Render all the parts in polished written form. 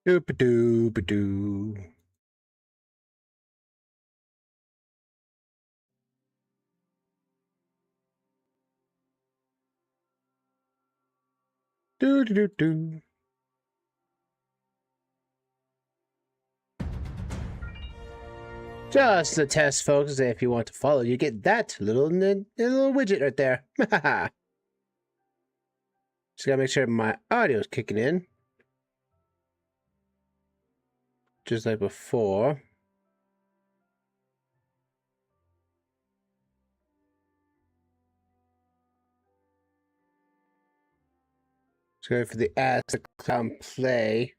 Doop-a-doo-ba-doo. Do-do-do-do. Just a test, folks. If you want to follow, you get that little widget right there. Just gotta make sure my audio is kicking in. Just like before. Just go for the ads to come play.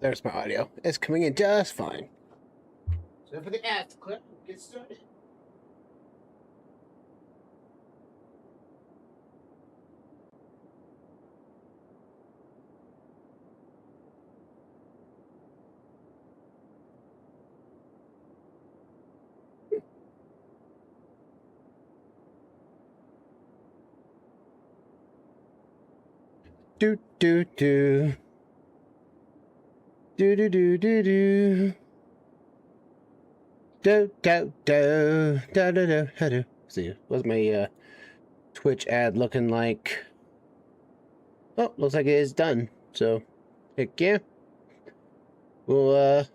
There's my audio. It's coming in just fine. So for the ads to clip, get started. Do do do. Do do do do do. Do do do do do do do. See, what's my Twitch ad looking like? Oh, looks like it is done. So, heck yeah. We'll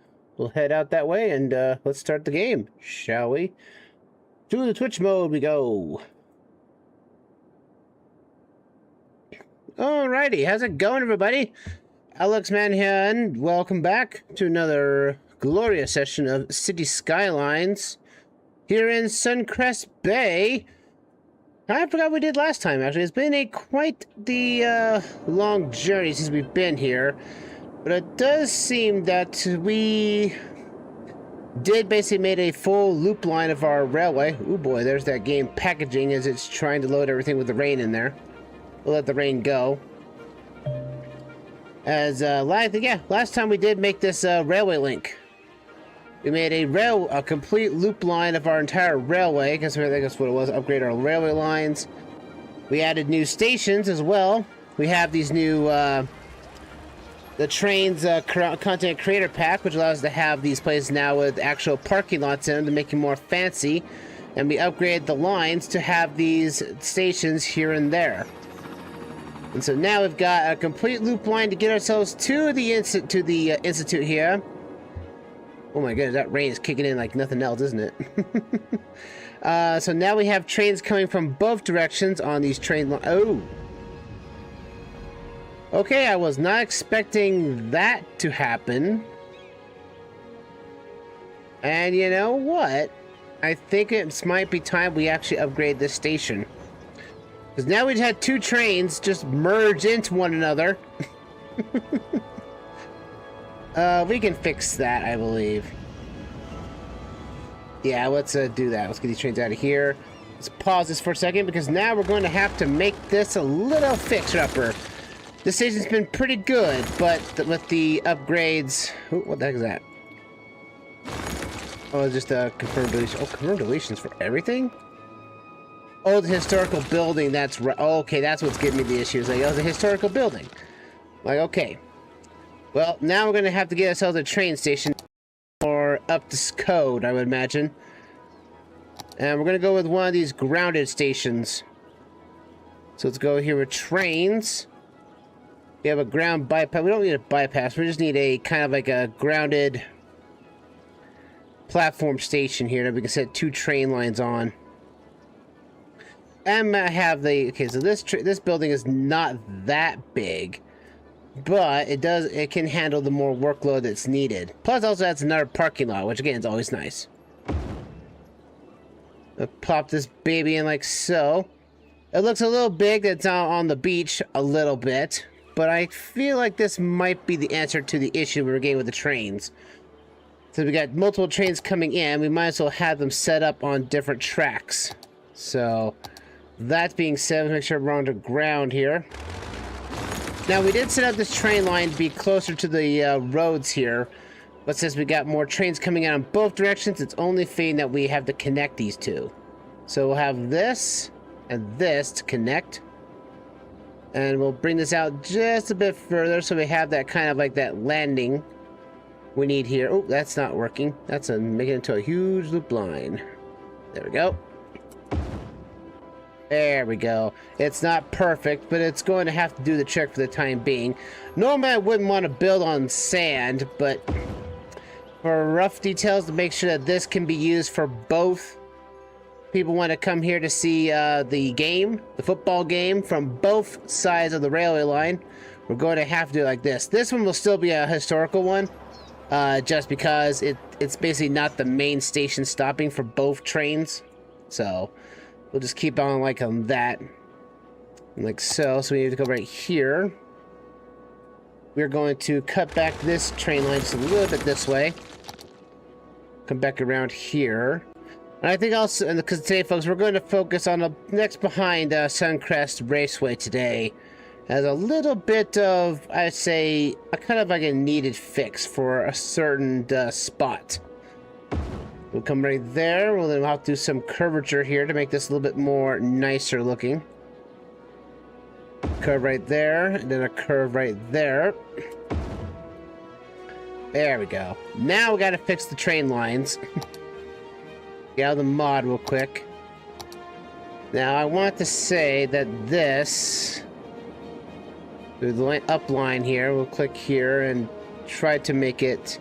head out that way and let's start the game, shall we? To the Twitch mode we go. Alrighty, how's it going, everybody? Alexman here, and welcome back to another glorious session of Cities Skylines here in Suncrest Bay. I forgot what we did last time, actually. It's been quite the long journey since we've been here, but it does seem that we did basically made a full loop line of our railway. Oh boy, there's that game packaging as it's trying to load everything with the rain in there. We'll let the rain go. As last time we did make this railway link. We made a complete loop line of our entire railway. I guess what it was. Upgrade our railway lines. We added new stations as well. We have these new the trains content creator pack, which allows us to have these places now with actual parking lots in them to make it more fancy. And we upgraded the lines to have these stations here and there. And so now we've got a complete loop line to get ourselves to the institute here. Oh my goodness, that rain is kicking in like nothing else, isn't it? So now we have trains coming from both directions on these train lines. Oh! Okay, I was not expecting that to happen. And you know what? I think it might be time we actually upgrade this station. Because now we've had two trains just merge into one another. We can fix that, I believe. Yeah, let's do that. Let's get these trains out of here. Let's pause this for a second, because now we're going to have to make this a little fixer-upper. This station's been pretty good, but with the upgrades... Ooh, what the heck is that? Oh, it's just a confirmed deletion. Oh, confirmed deletions for everything? Oh, the historical building, that's right. Oh, okay, that's what's giving me the issues. Like, oh, the historical building. Like, okay. Well, now we're going to have to get ourselves a train station or up to code, I would imagine. And we're going to go with one of these grounded stations. So let's go here with trains. We have a ground bypass. We don't need a bypass. We just need a kind of like a grounded platform station here that we can set two train lines on. And I have the... Okay, so this building is not that big. But it can handle the more workload that's needed. Plus, also adds another parking lot, which again is always nice. I'll pop this baby in like so. It looks a little big. It's on the beach a little bit, but I feel like this might be the answer to the issue we were getting with the trains. So we got multiple trains coming in. We might as well have them set up on different tracks. So that being said, let's make sure we're on the ground here. Now, we did set up this train line to be closer to the roads here, But since we got more trains coming out in both directions, it's only fitting that we have to connect these two. So we'll have this and this to connect. And we'll bring this out just a bit further so we have that kind of like that landing we need here. Oh, that's not working. That's making it into a huge loop line. There we go. There we go. It's not perfect, but it's going to have to do the trick for the time being. Normally I wouldn't want to build on sand, but for rough details to make sure that this can be used for both. People want to come here to see the game, the football game, from both sides of the railway line. We're going to have to do it like this. This one will still be a historical one, just because it's basically not the main station stopping for both trains. So we'll just keep on like on that, like so. So we need to go right here. We're going to cut back this train line just a little bit this way. Come back around here. And I think also, because today, folks, we're going to focus on the next behind Suncrest Raceway today as a little bit of, I'd say, a kind of like a needed fix for a certain spot. We'll come right there. We'll then have to do some curvature here to make this a little bit more nicer looking. Curve right there, and then a curve right there. There we go. Now we got to fix the train lines. Get out of the mod real quick. Now I want to say that this, through the up line here, we'll click here and try to make it,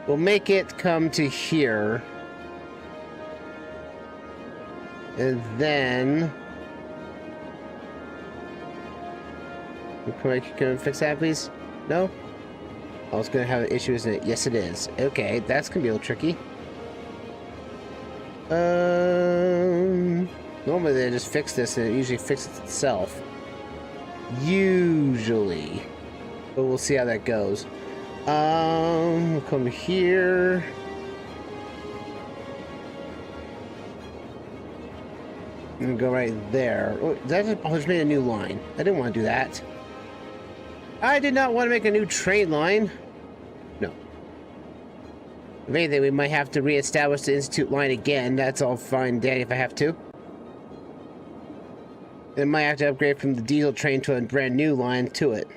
we'll make it come to here. And then, can we fix that, please? No? Oh, it's gonna have an issue, isn't it? Yes, it is. Okay, that's gonna be a little tricky. Normally they just fix this and it usually fixes itself. Usually. But we'll see how that goes. We'll come here. And go right there. Oh, I just made a new line. I didn't want to do that. I did not want to make a new train line. No. If anything, we might have to re-establish the Institute line again. That's all fine, Daddy, if I have to. It might have to upgrade from the diesel train to a brand new line to it.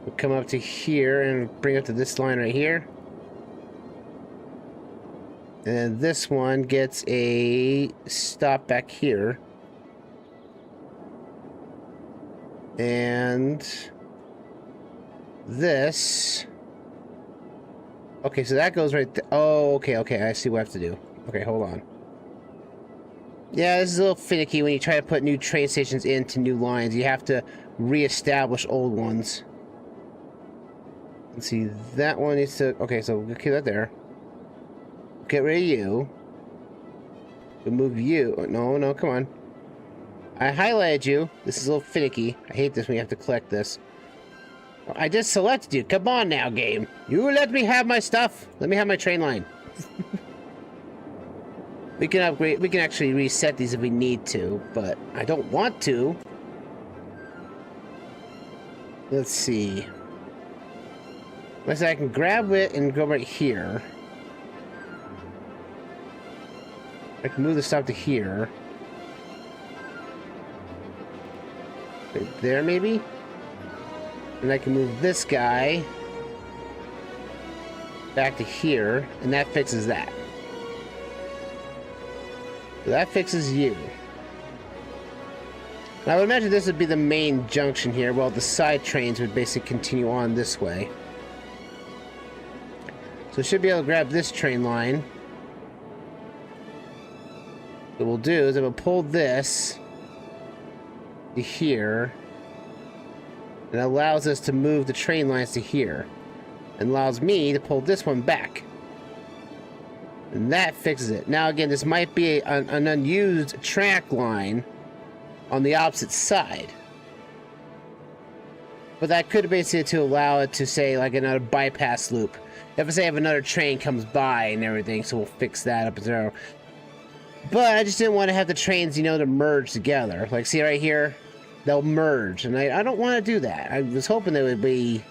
We'll come up to here and bring up to this line right here. And this one gets a stop back here. And this. Okay, so that goes right there. Oh, okay, I see what I have to do. Okay, hold on. Yeah, this is a little finicky when you try to put new train stations into new lines. You have to re-establish old ones. Let's see, that one needs to... Okay, so we'll keep that there. Get rid of you. We'll move you. No, come on. I highlighted you. This is a little finicky. I hate this when you have to collect this. I just selected you. Come on now, game. You let me have my stuff. Let me have my train line. We can upgrade. We can actually reset these if we need to, but I don't want to. Let's see. Let's say I can grab it and go right here. I can move the stuff to here. Right there, maybe? And I can move this guy back to here, and that fixes that. So that fixes you. And I would imagine this would be the main junction here, while the side trains would basically continue on this way. So should be able to grab this train line. What we'll do is I'm going to pull this to here. And it allows us to move the train lines to here. And allows me to pull this one back. And that fixes it. Now again, this might be an unused track line on the opposite side. But that could basically to allow it to say like another bypass loop. If I say if another train comes by and everything, so we'll fix that up there. But I just didn't want to have the trains, you know, to merge together. Like, see right here? They'll merge. And I don't want to do that. I was hoping they would be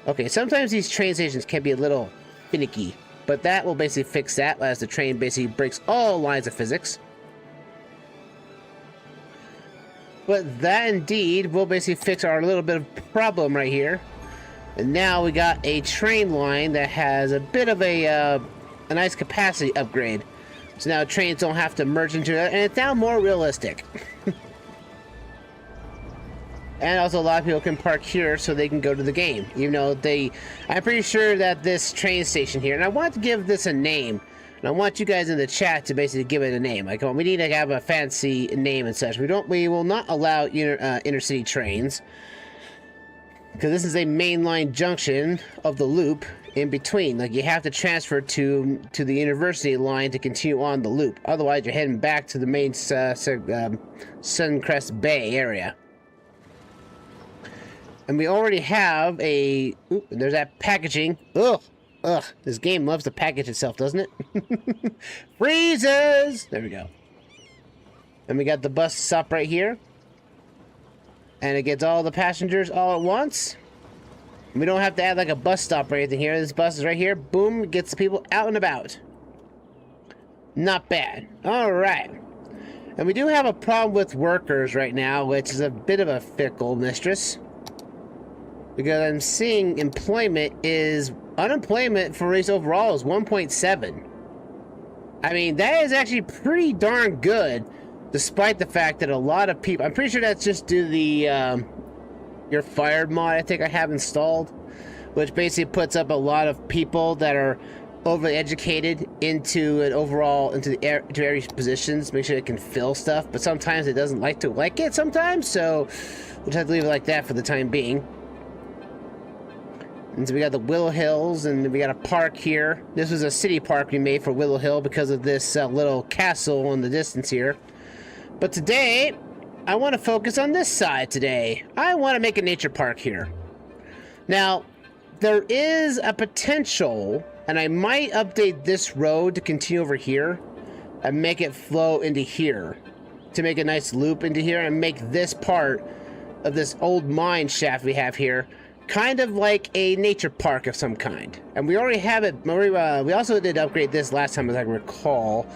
Okay, sometimes these train stations can be a little finicky, but that will basically fix that as the train basically breaks all lines of physics. But that indeed will basically fix our little bit of problem right here. And now we got a train line that has a bit of a nice capacity upgrade. So now trains don't have to merge into it, and it's now more realistic. And also a lot of people can park here so they can go to the game. Even though I'm pretty sure that this train station here, and I want to give this a name, and I want you guys in the chat to basically give it a name. Like, we need to have a fancy name and such. We will not allow intercity trains, because this is a mainline junction of the loop in between. Like, you have to transfer to the university line to continue on the loop. Otherwise, you're heading back to the main Suncrest Bay area. And we already have a... Ooh, there's that packaging. Ugh. Ugh. This game loves to package itself, doesn't it? Freezes! There we go. And we got the bus stop right here. And it gets all the passengers all at once. And we don't have to add like a bus stop or anything here. This bus is right here. Boom. Gets the people out and about. Not bad. Alright. And we do have a problem with workers right now, which is a bit of a fickle mistress. Because I'm seeing unemployment for race overall is 1.7. I mean, that is actually pretty darn good, despite the fact that a lot of people... I'm pretty sure that's just due to the You're Fired mod I think I have installed, which basically puts up a lot of people that are overly educated into various positions, make sure it can fill stuff, but sometimes it doesn't like it sometimes, so we'll just have to leave it like that for the time being. And so we got the Willow Hills, and we got a park here. This was a city park we made for Willow Hill because of this little castle in the distance here. But today, I want to focus on this side today. I want to make a nature park here. Now, there is a potential, and I might update this road to continue over here and make it flow into here to make a nice loop into here and make this part of this old mine shaft we have here kind of like a nature park of some kind. And we already have it. We also did upgrade this last time, as I recall,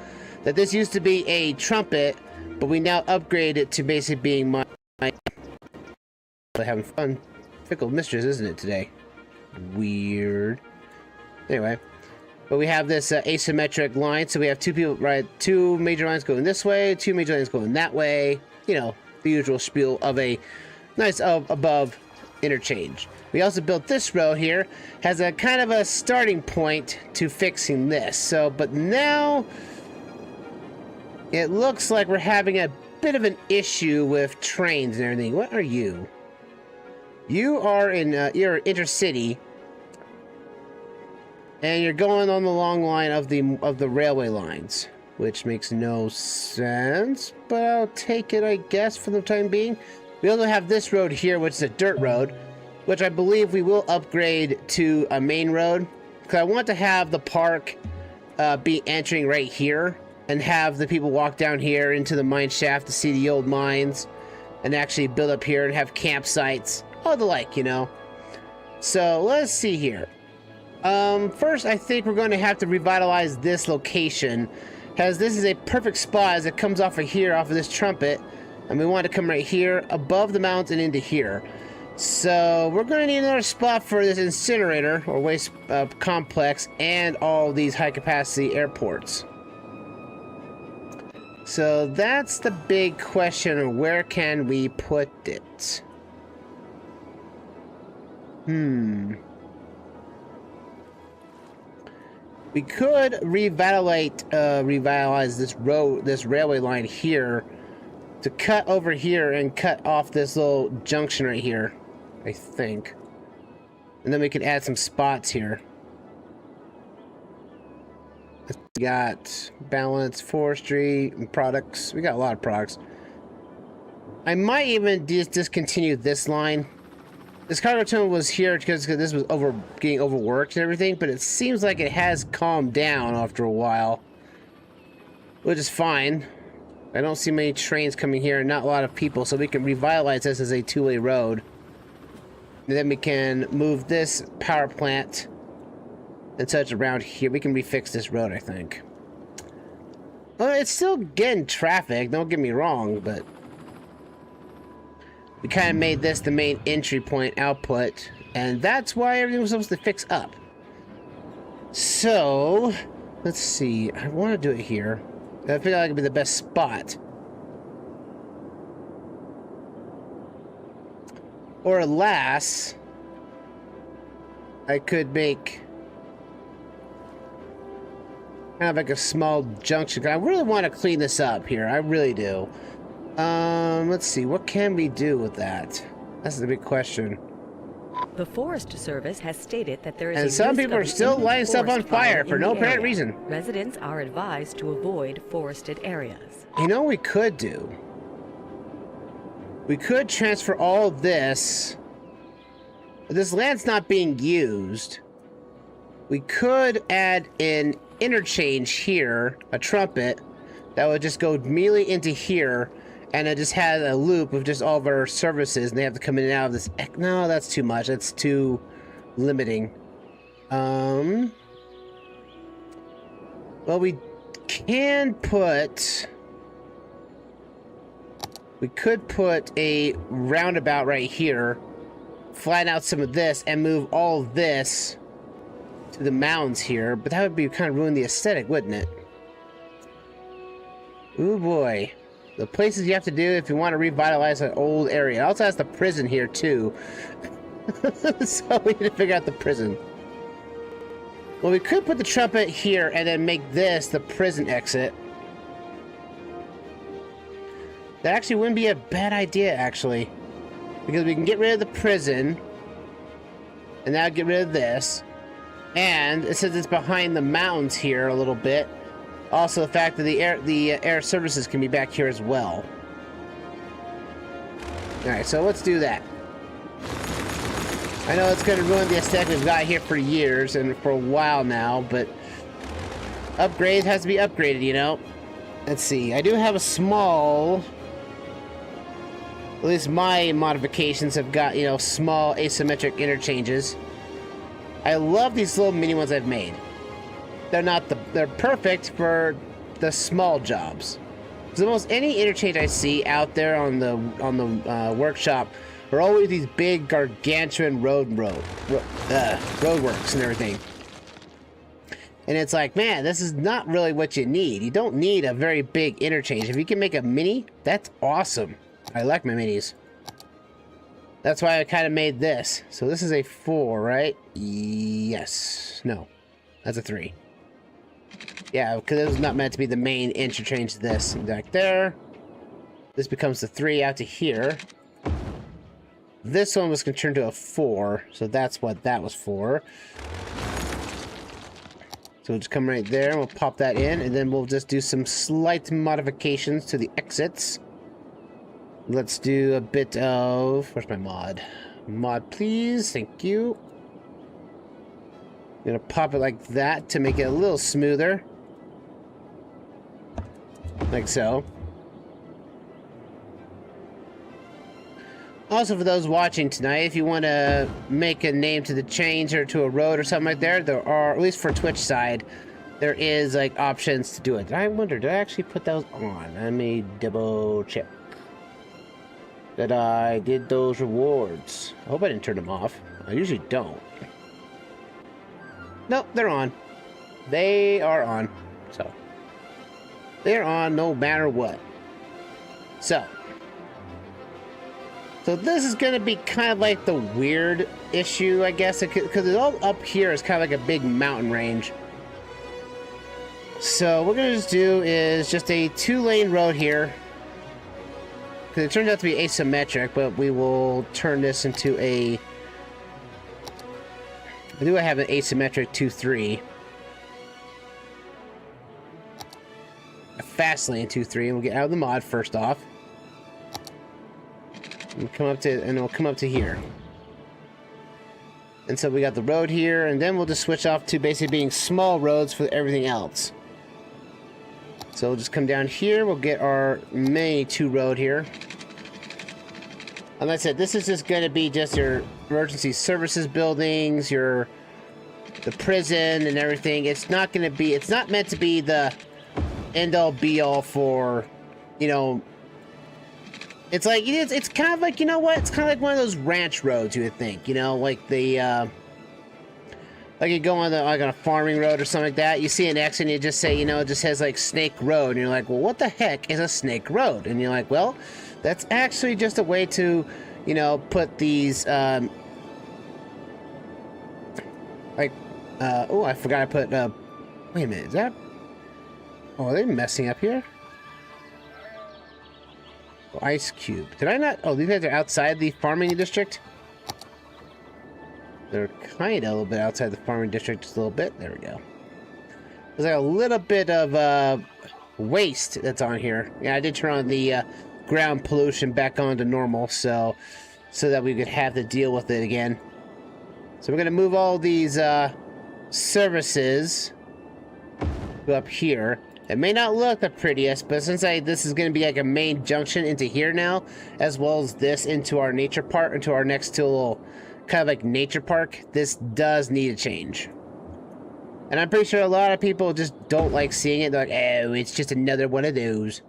that this used to be a trumpet, but we now upgrade it to basically being my having fun. Fickle mistress, isn't it, today? Weird. Anyway, but we have this asymmetric line, so we have two major lines going this way, two major lines going that way. You know, the usual spiel of a nice above interchange. We also built this road here, has a kind of a starting point to fixing this. So, but now it looks like we're having a bit of an issue with trains and everything. What are you? You are you're intercity, and you're going on the long line of the railway lines, which makes no sense, but I'll take it, I guess, for the time being. We also have this road here, which is a dirt road, which I believe we will upgrade to a main road, because I want to have the park be entering right here and have the people walk down here into the mine shaft to see the old mines and actually build up here and have campsites, all the like, you know. So let's see here. First, I think we're going to have to revitalize this location, as this is a perfect spot as it comes off of here, off of this trumpet, and we want to come right here above the mountain into here. So we're going to need another spot for this incinerator or waste complex and all these high capacity airports. So that's the big question of where can we put it? We could revitalize this railway line here to cut over here and cut off this little junction right here, I think. And then we can add some spots here. We got balance, forestry, and products. We got a lot of products. I might even discontinue this line. This cargo terminal was here because this was getting overworked and everything, but it seems like it has calmed down after a while, which is fine. I don't see many trains coming here and not a lot of people, so we can revitalize this as a two-way road. And then we can move this power plant and such around here. We can refix this road, I think. Well, it's still getting traffic, don't get me wrong, but we kind of made this the main entry point output, and that's why everything was supposed to fix up. So, let's see. I want to do it here. I feel like it'd be the best spot. Or alas, I could make kind of like a small junction. I really want to clean this up here. I really do. Let's see. What can we do with that? That's the big question. The Forest Service has stated that there is and some people are still lighting stuff on fire for no apparent reason. Residents are advised to avoid forested areas. You know what we could do? We could transfer all of this. This land's not being used. We could add an interchange here, a trumpet, that would just go immediately into here, and it just has a loop of just all of our services, and they have to come in and out of this. No, that's too much. That's too limiting. Well, we can put... We could put a roundabout right here, flatten out some of this, and move all of this to the mountains here, but that would be kind of ruin the aesthetic, wouldn't it? Ooh boy. The places you have to do if you want to revitalize an old area. It also has the prison here too. So we need to figure out the prison. Well, we could put the trumpet here and then make this the prison exit. That actually wouldn't be a bad idea, actually. Because we can get rid of the prison. And now get rid of this. And it says it's behind the mountains here a little bit. Also, the fact that the air services can be back here as well. Alright, so let's do that. I know it's going to ruin the aesthetic we've got here for years and for a while now, but upgrade has to be upgraded, you know? Let's see. I do have a small... At least my modifications have got, you know, small asymmetric interchanges. I love these little mini ones I've made. They're not they're perfect for the small jobs. Because almost any interchange I see out there on the workshop are always these big gargantuan roadworks and everything. And it's like, man, this is not really what you need. You don't need a very big interchange. If you can make a mini, that's awesome. I like my minis. That's why I kind of made this. So this is a 4, right? Yes. No. That's a 3. Yeah, because it was not meant to be the main interchange to this. Back there. This becomes the 3 out to here. This one was going to turn to a 4. So that's what that was for. So we'll just come right there. And we'll pop that in. And then we'll just do some slight modifications to the exits. Let's do a bit of... Where's my mod? Mod, please. Thank you. I'm gonna pop it like that to make it a little smoother. Like so. Also, for those watching tonight, if you want to make a name to the change or to a road or something like that, there are, at least for Twitch side, there is like options to do it. I wonder, did I actually put those on? Let me double check that I did those rewards. I hope I didn't turn them off. I usually don't. Nope, they're on. They are on. So they're on no matter what. So this is going to be kind of like the weird issue, I guess, because it's all up here is kind of like a big mountain range. So what we're going to just do is just a 2-lane road here. Because it turns out to be asymmetric, but we will turn this into a... I do have an asymmetric 2-3. A fast lane 2-3, and we'll get out of the mod first off. And come up to, and we'll come up to here. And so we got the road here, and then we'll just switch off to basically being small roads for everything else. So we'll just come down here, we'll get our main 2 road here. And like I said, this is just going to be just your emergency services buildings, the prison and everything. It's not going to be, it's not meant to be the end-all be-all for, you know, it's like, it's kind of like, you know what? It's kind of like one of those ranch roads, you would think, you know, like the, like you go on like on a farming road or something like that. You see an X and you just say, you know, it just says like Snake Road. And you're like, well, what the heck is a Snake Road? And you're like, well, that's actually just a way to, you know, put these, oh, I forgot I put, wait a minute, is that, oh, are they messing up here? Oh, Ice Cube. Did I not, oh, these guys are outside the farming district? They're kind of a little bit outside the farming district, just a little bit. There we go. There's like a little bit of waste that's on here. Yeah, I did turn on the ground pollution back on to normal, so that we could have to deal with it again. So we're gonna move all these services up here. It may not look the prettiest, but since this is gonna be like a main junction into here now, as well as this into our nature park, into our next little kind of like nature park, this does need a change. And I'm pretty sure a lot of people just don't like seeing it. They're like, oh, it's just another one of those.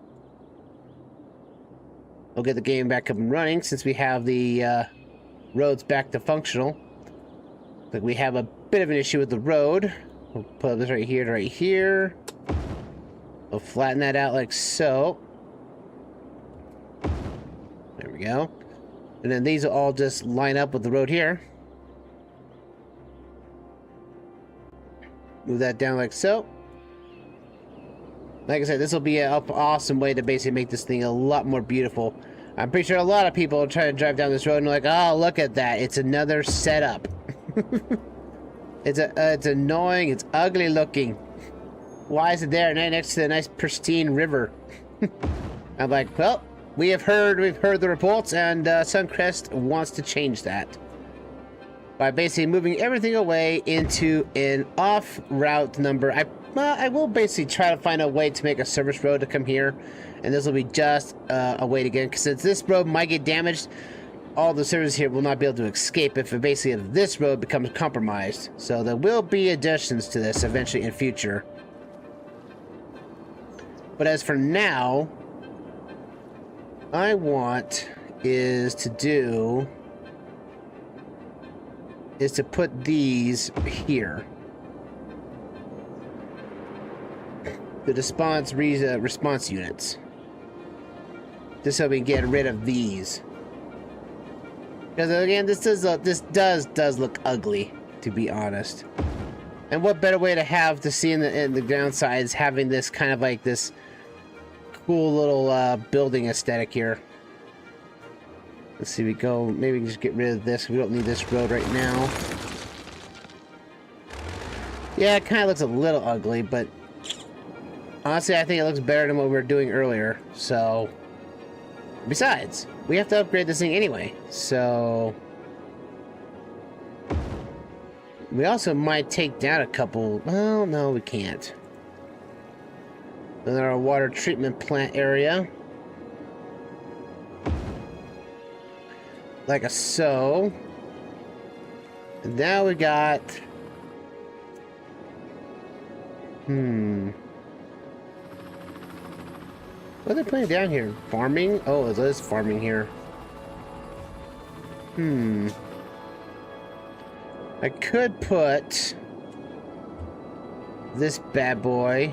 We'll get the game back up and running since we have the roads back to functional. But we have a bit of an issue with the road. We'll put this right here to right here. We'll flatten that out like so. There we go. And then these will all just line up with the road here. Move that down like so. Like I said, this will be an awesome way to basically make this thing a lot more beautiful. I'm pretty sure a lot of people are trying to drive down this road and they're like, oh, look at that. It's another setup. It's annoying. It's ugly looking. Why is it there next to the nice pristine river? I'm like, well, we've heard the reports, and Suncrest wants to change that by basically moving everything away into an off-route number. I will basically try to find a way to make a service road to come here, and this will be just a way to get in, because since this road might get damaged, all the services here will not be able to escape if this road becomes compromised. So there will be additions to this eventually in future. But as for now, I want is to put these here. The response units. Just so we can get rid of these. Because again, this does look ugly, to be honest. And what better way to see in the downside is having this kind of like this cool little building aesthetic here. Let's see, maybe we can just get rid of this. We don't need this road right now. Yeah, it kind of looks a little ugly, but honestly, I think it looks better than what we were doing earlier. So, besides, we have to upgrade this thing anyway. So, we also might take down a couple. Well, no, we can't. Then our water treatment plant area. Like so. And now we got... What are they putting down here? Farming? Oh, it is farming here. I could put this bad boy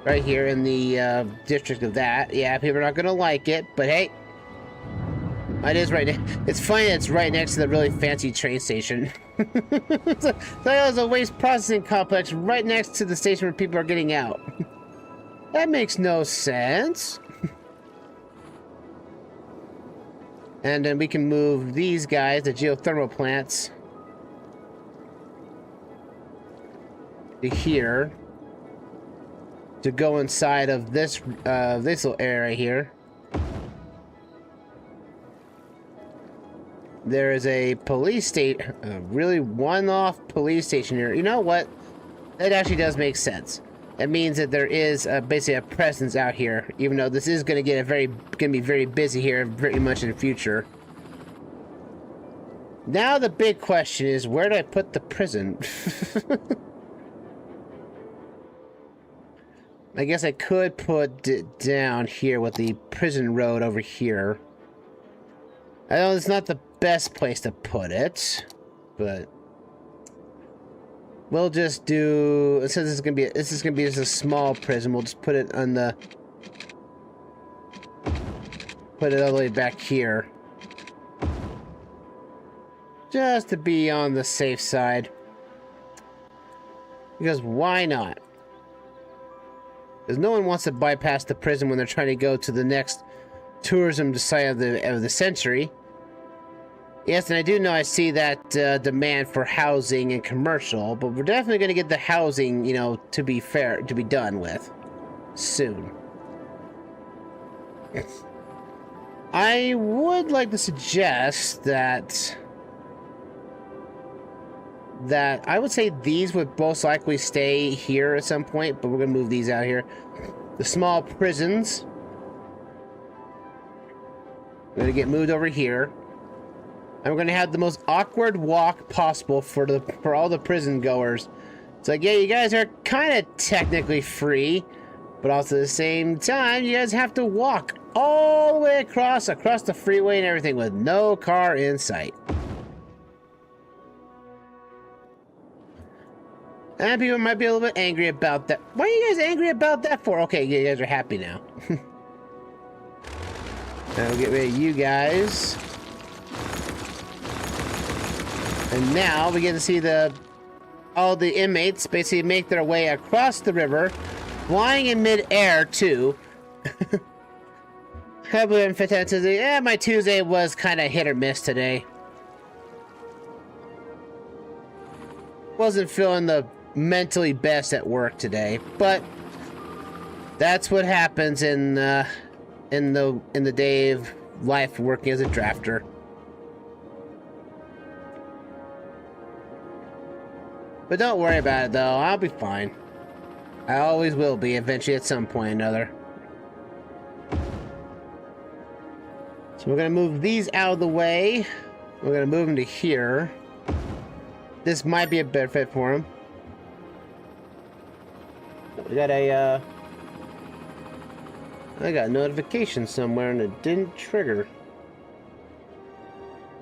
right here in the district of that. Yeah, people are not gonna like it, but hey, it is right. It's funny. It's right next to the really fancy train station. So there's a waste processing complex right next to the station where people are getting out. That makes no sense. And then we can move these guys, the geothermal plants, to here to go inside of this little area here. There is a police station, really one-off police station here. You know what? That actually does make sense. That means that there is basically a presence out here, even though this is going to be very busy here, very much in the future. Now the big question is, where do I put the prison? I guess I could put it down here with the prison road over here. I know it's not the best place to put it, but we'll just do. Since this is gonna be just a small prison, we'll just put it on the all the way back here, just to be on the safe side. Because why not? Because no one wants to bypass the prison when they're trying to go to the next tourism site of the century. Yes, and I do know I see that demand for housing and commercial, but we're definitely going to get the housing, you know, to be fair, to be done with soon. I would like to suggest that I would say these would most likely stay here at some point, but we're going to move these out here. The small prisons are going to get moved over here. And we're going to have the most awkward walk possible for all the prison goers. It's like, yeah, you guys are kind of technically free, but also at the same time, you guys have to walk all the way across the freeway and everything with no car in sight. And people might be a little bit angry about that. Why are you guys angry about that for? Okay, you guys are happy now. Now we'll get rid of you guys. And now we get to see all the inmates basically make their way across the river, flying in mid-air too. Yeah, my Tuesday was kind of hit or miss today. Wasn't feeling the mentally best at work today, but that's what happens in the day of life working as a drafter. But don't worry about it though, I'll be fine. I always will be eventually at some point or another. So we're gonna move these out of the way. We're gonna move them to here. This might be a better fit for him. We got I got a notification somewhere and it didn't trigger.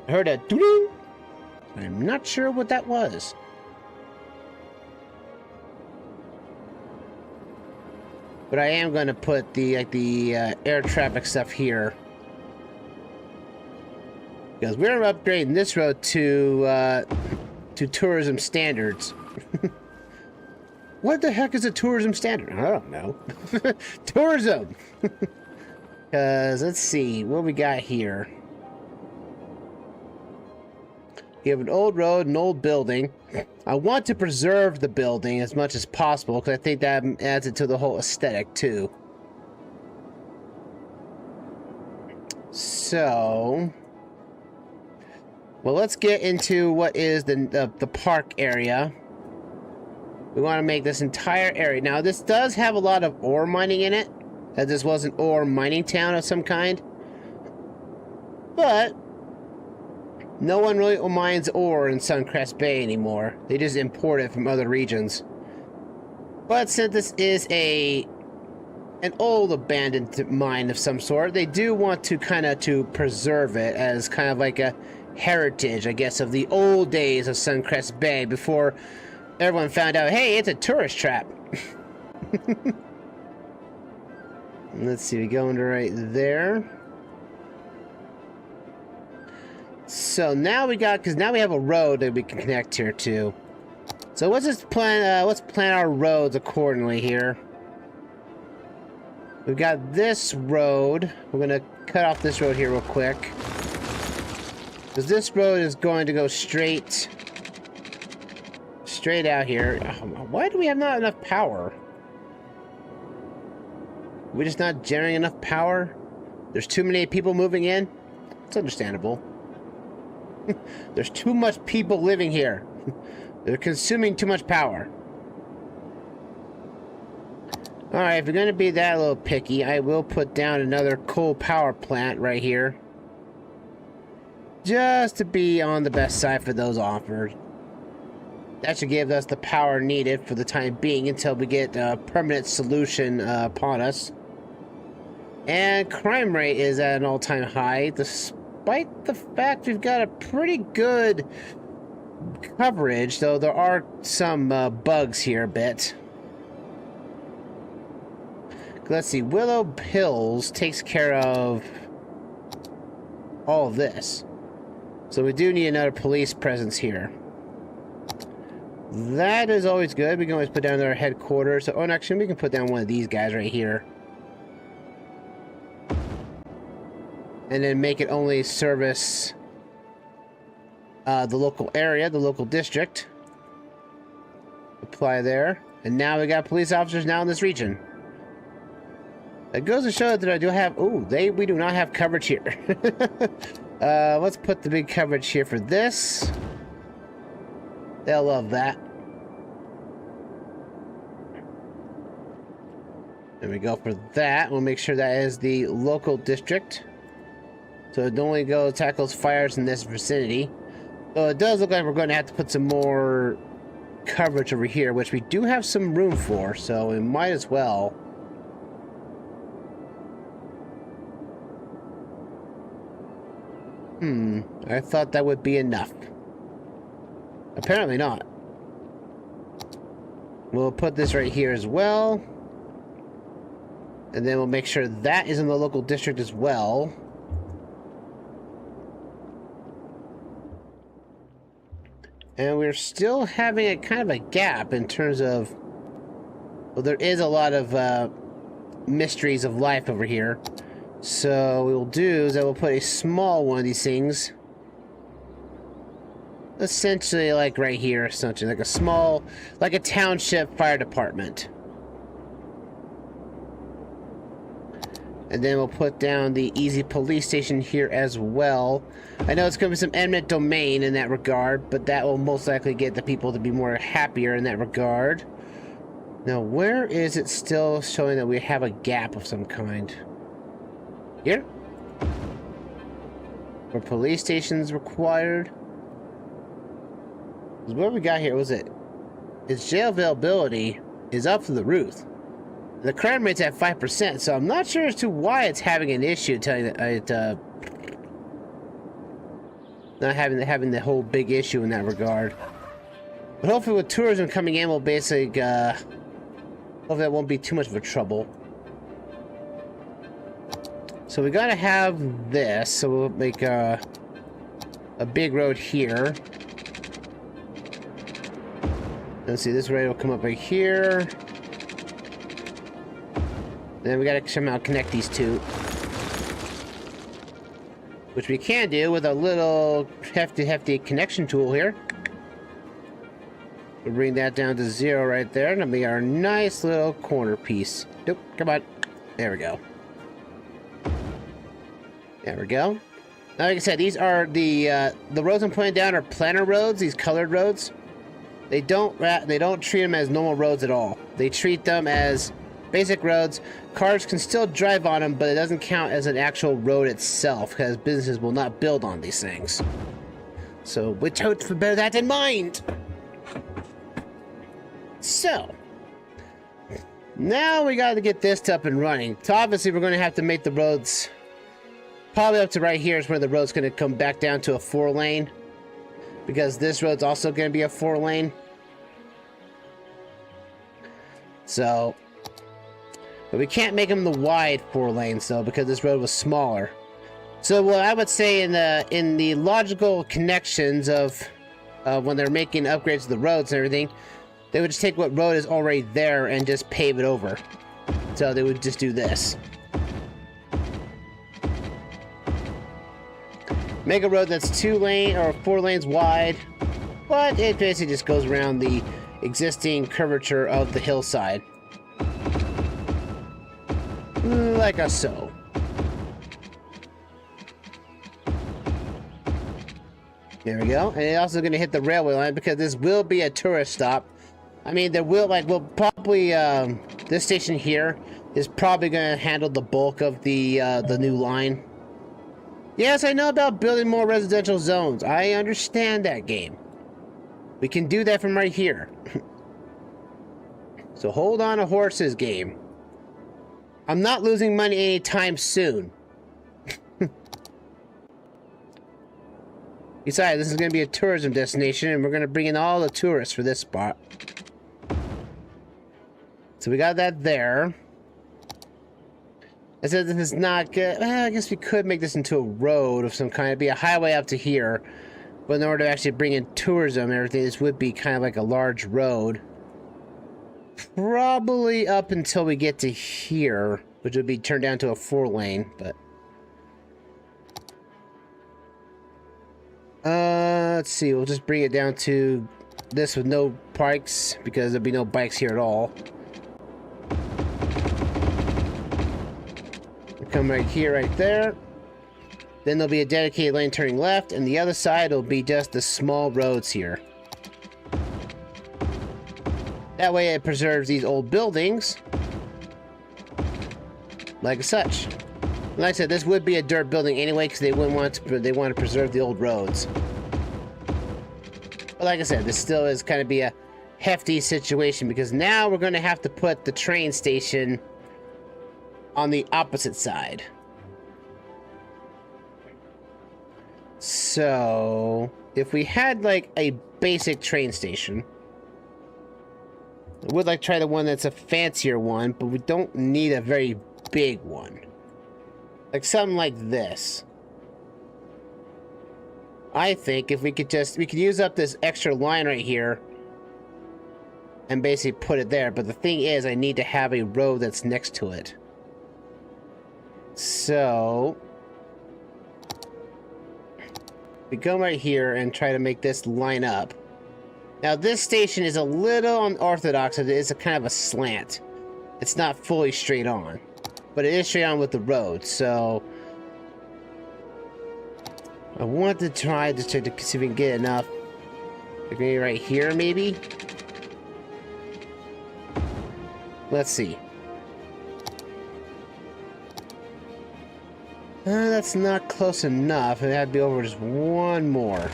I heard a doo-doo. I'm not sure what that was. But I am going to put the air traffic stuff here. Because we're upgrading this road to tourism standards. What the heck is a tourism standard? I don't know. Tourism! Because, let's see, what we got here. You have an old road, an old building. I want to preserve the building as much as possible, because I think that adds it to the whole aesthetic, too. So... well, let's get into what is the park area. We want to make this entire area. Now, this does have a lot of ore mining in it, as this was an ore mining town of some kind. But no one really mines ore in Suncrest Bay anymore. They just import it from other regions. But since this is an old abandoned mine of some sort, they do want to to preserve it as kind of like a heritage, I guess, of the old days of Suncrest Bay before everyone found out, hey, it's a tourist trap. Let's see, we go into right there. So now we got, because now we have a road that we can connect here to. So let's just plan, let's plan our roads accordingly here. We've got this road. We're gonna cut off this road here real quick. Because this road is going to go straight out here. Why do we have not enough power? We're just not generating enough power? There's too many people moving in? It's understandable. There's too much people living here. They're consuming too much power. Alright, if you're going to be that little picky, I will put down another coal power plant right here. Just to be on the best side for those offered. That should give us the power needed for the time being until we get a permanent solution upon us. And crime rate is at an all-time high, despite the fact we've got a pretty good coverage, though there are some bugs here a bit. Let's see, Willow Hills takes care of all of this. So we do need another police presence here. That is always good. We can always put down their headquarters. Oh, and actually, we can put down one of these guys right here. And then make it only service the local area, the local district. Apply there. And now we got police officers now in this region. It goes to show that I do have... Ooh, we do not have coverage here. Let's put the big coverage here for this. They'll love that. There we go for that. We'll make sure that is the local district. So it only goes tackles fires in this vicinity. So it does look like we're going to have to put some more coverage over here, which we do have some room for, so we might as well. I thought that would be enough. Apparently not. We'll put this right here as well. And then we'll make sure that is in the local district as well. And we're still having a kind of a gap in terms of... Well, there is a lot of mysteries of life over here. So what we'll do is I will put a small one of these things. Essentially like right here, essentially like a small, like a township fire department. And then we'll put down the easy police station here as well. I know it's going to be some eminent domain in that regard, but that will most likely get the people to be more happier in that regard. Now, where is it still showing that we have a gap of some kind? Here? Where police stations required? What we got here was it? Its jail availability is up to the roof. The crime rate's at 5%, so I'm not sure as to why it's having an issue telling it not having the whole big issue in that regard. But hopefully with tourism coming in, we'll basically hopefully that won't be too much of a trouble. So we gotta have this, so we'll make a big road here. Let's see, this road will come up right here. Then we gotta somehow connect these two. Which we can do with a little hefty connection tool here. We'll bring that down to 0 right there, and that'll be our nice little corner piece. Nope, come on. There we go. There we go. Now, like I said, these are the roads I'm putting down are planter roads, these colored roads. They don't treat them as normal roads at all. They treat them as basic roads. Cars can still drive on them, but it doesn't count as an actual road itself, because businesses will not build on these things. So, which hope to bear that in mind. So, now we got to get this up and running. So obviously, we're going to have to make the roads probably up to right here is where the road's going to come back down to a 4-lane, because this road's also going to be a 4-lane. So, but we can't make them the wide 4 lanes though, because this road was smaller. So what I would say in the logical connections of when they're making upgrades to the roads and everything, they would just take what road is already there and just pave it over. So they would just do this. Make a road that's 2 lane or 4 lanes wide, but it basically just goes around the existing curvature of the hillside. Like so. There we go. And it's also going to hit the railway line, because this will be a tourist stop. I mean, there will, like, we'll probably This station here is probably going to handle the bulk of the new line. Yes, I know about building more residential zones. I understand that, game. We can do that from right here. So hold on to horses, game. I'm not losing money anytime soon. Besides, this is going to be a tourism destination, and we're going to bring in all the tourists for this spot. So we got that there. I said this is not good. Well, I guess we could make this into a road of some kind. It'd be a highway up to here. But in order to actually bring in tourism and everything, this would be kind of like a large road. Probably up until we get to here, which would be turned down to a 4-lane, but... let's see, we'll just bring it down to this with no bikes, because there'll be no bikes here at all. We'll come right here, right there. Then there'll be a dedicated lane turning left, and the other side will be just the small roads here. That way it preserves these old buildings like such. Like I said, this would be a dirt building anyway, because they wouldn't want to. They want to preserve the old roads. But like I said, this still is kind of be a hefty situation, because now we're going to have to put the train station on the opposite side. So if we had like a basic train station, I would like try the one that's a fancier one, but we don't need a very big one. Like something like this. I think if we could use up this extra line right here and basically put it there. But the thing is, I need to have a road that's next to it. So we go right here and try to make this line up. Now this station is a little unorthodox. It is a kind of a slant. It's not fully straight on, but it is straight on with the road. So I want to try to see if we can get enough. Like maybe right here, maybe. Let's see. That's not close enough. It had to be over just one more.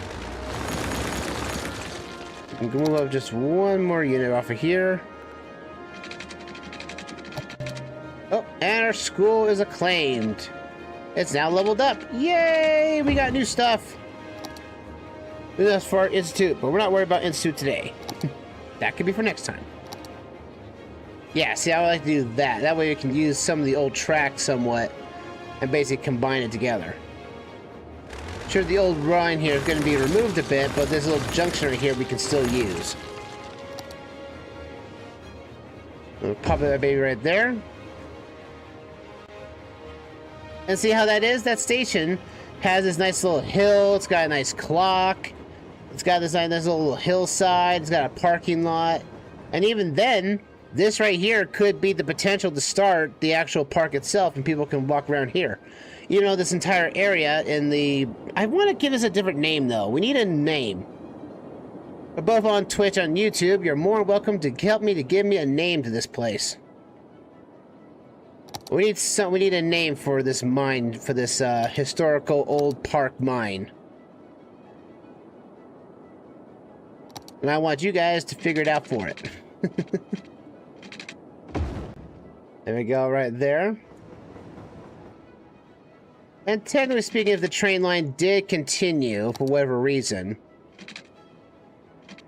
We can move up just one more unit off of here. Oh, and our school is acclaimed. It's now leveled up. Yay! We got new stuff. That's for our institute, but we're not worried about institute today. That could be for next time. Yeah, see, I would like to do that. That way we can use some of the old tracks somewhat and basically combine it together. Sure, the old line here is going to be removed a bit, but this little junction right here we can still use. We'll pop that baby right there. And see how that is? That station has this nice little hill. It's got a nice clock. It's got this nice little hillside. It's got a parking lot. And even then, this right here could be the potential to start the actual park itself, and people can walk around here. You know, this entire area in the... I want to give this a different name, though. We need a name. We're both on Twitch, on YouTube. You're more welcome to help me to give me a name to this place. We need a name for this mine, for this historical old park mine. And I want you guys to figure it out for it. There we go, right there. And technically speaking, if the train line did continue for whatever reason,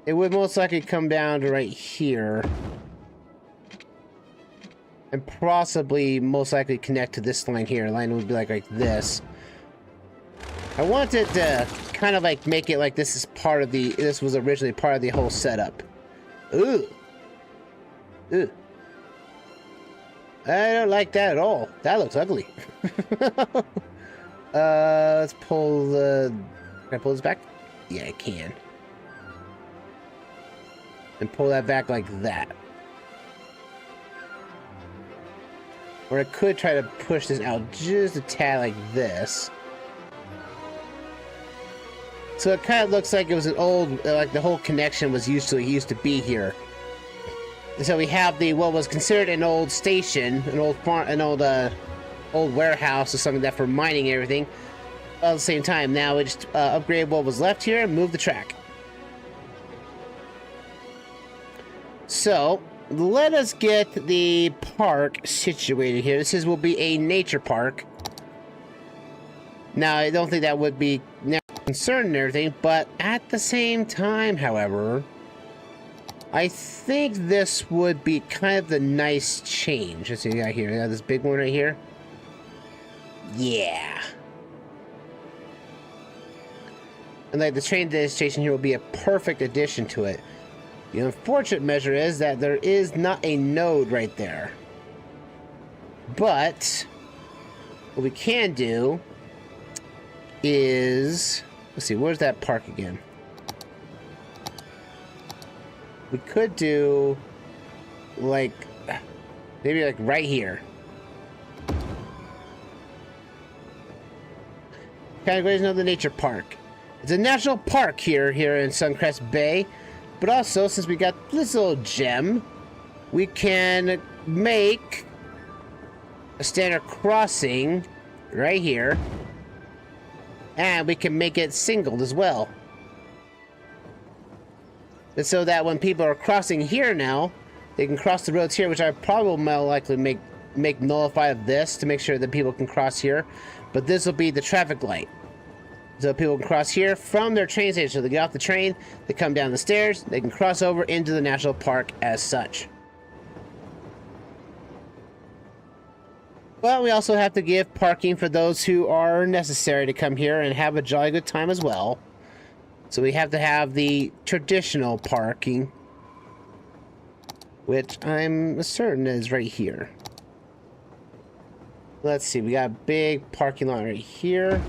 it would most likely come down to right here. And possibly, most likely connect to this line here. The line would be like this. I wanted to kind of like make it like this is part of the... This was originally part of the whole setup. Ooh. Ooh. I don't like that at all. That looks ugly. Let's pull the... Can I pull this back? Yeah, I can. And pull that back like that. Or I could try to push this out just a tad like this. So it kind of looks like it was an old... Like the whole connection was used to be here. So we have the what was considered an old station, an old farm, an old warehouse or something that for mining and everything. All at the same time, now we just upgrade what was left here and move the track. So let us get the park situated here. This will be a nature park. Now I don't think that would be concerned and everything, but at the same time, however, I think this would be kind of the nice change. Let's see, we got here. We got this big one right here. Yeah. And like the train station here will be a perfect addition to it. The unfortunate measure is that there is not a node right there. But what we can do is, let's see, where's that park again? We could do, like, maybe like right here. Categories of the nature park. It's a national park here in Suncrest Bay, but also since we got this little gem, we can make a standard crossing right here, and we can make it singled as well. And so that when people are crossing here now, they can cross the roads here, which I probably will more likely make nullified of this to make sure that people can cross here. But this will be the traffic light. So people can cross here from their train station. So they get off the train, they come down the stairs, they can cross over into the national park as such. But we also have to give parking for those who are necessary to come here and have a jolly good time as well. So we have to have the traditional parking, which I'm certain is right here. Let's see, we got a big parking lot right here.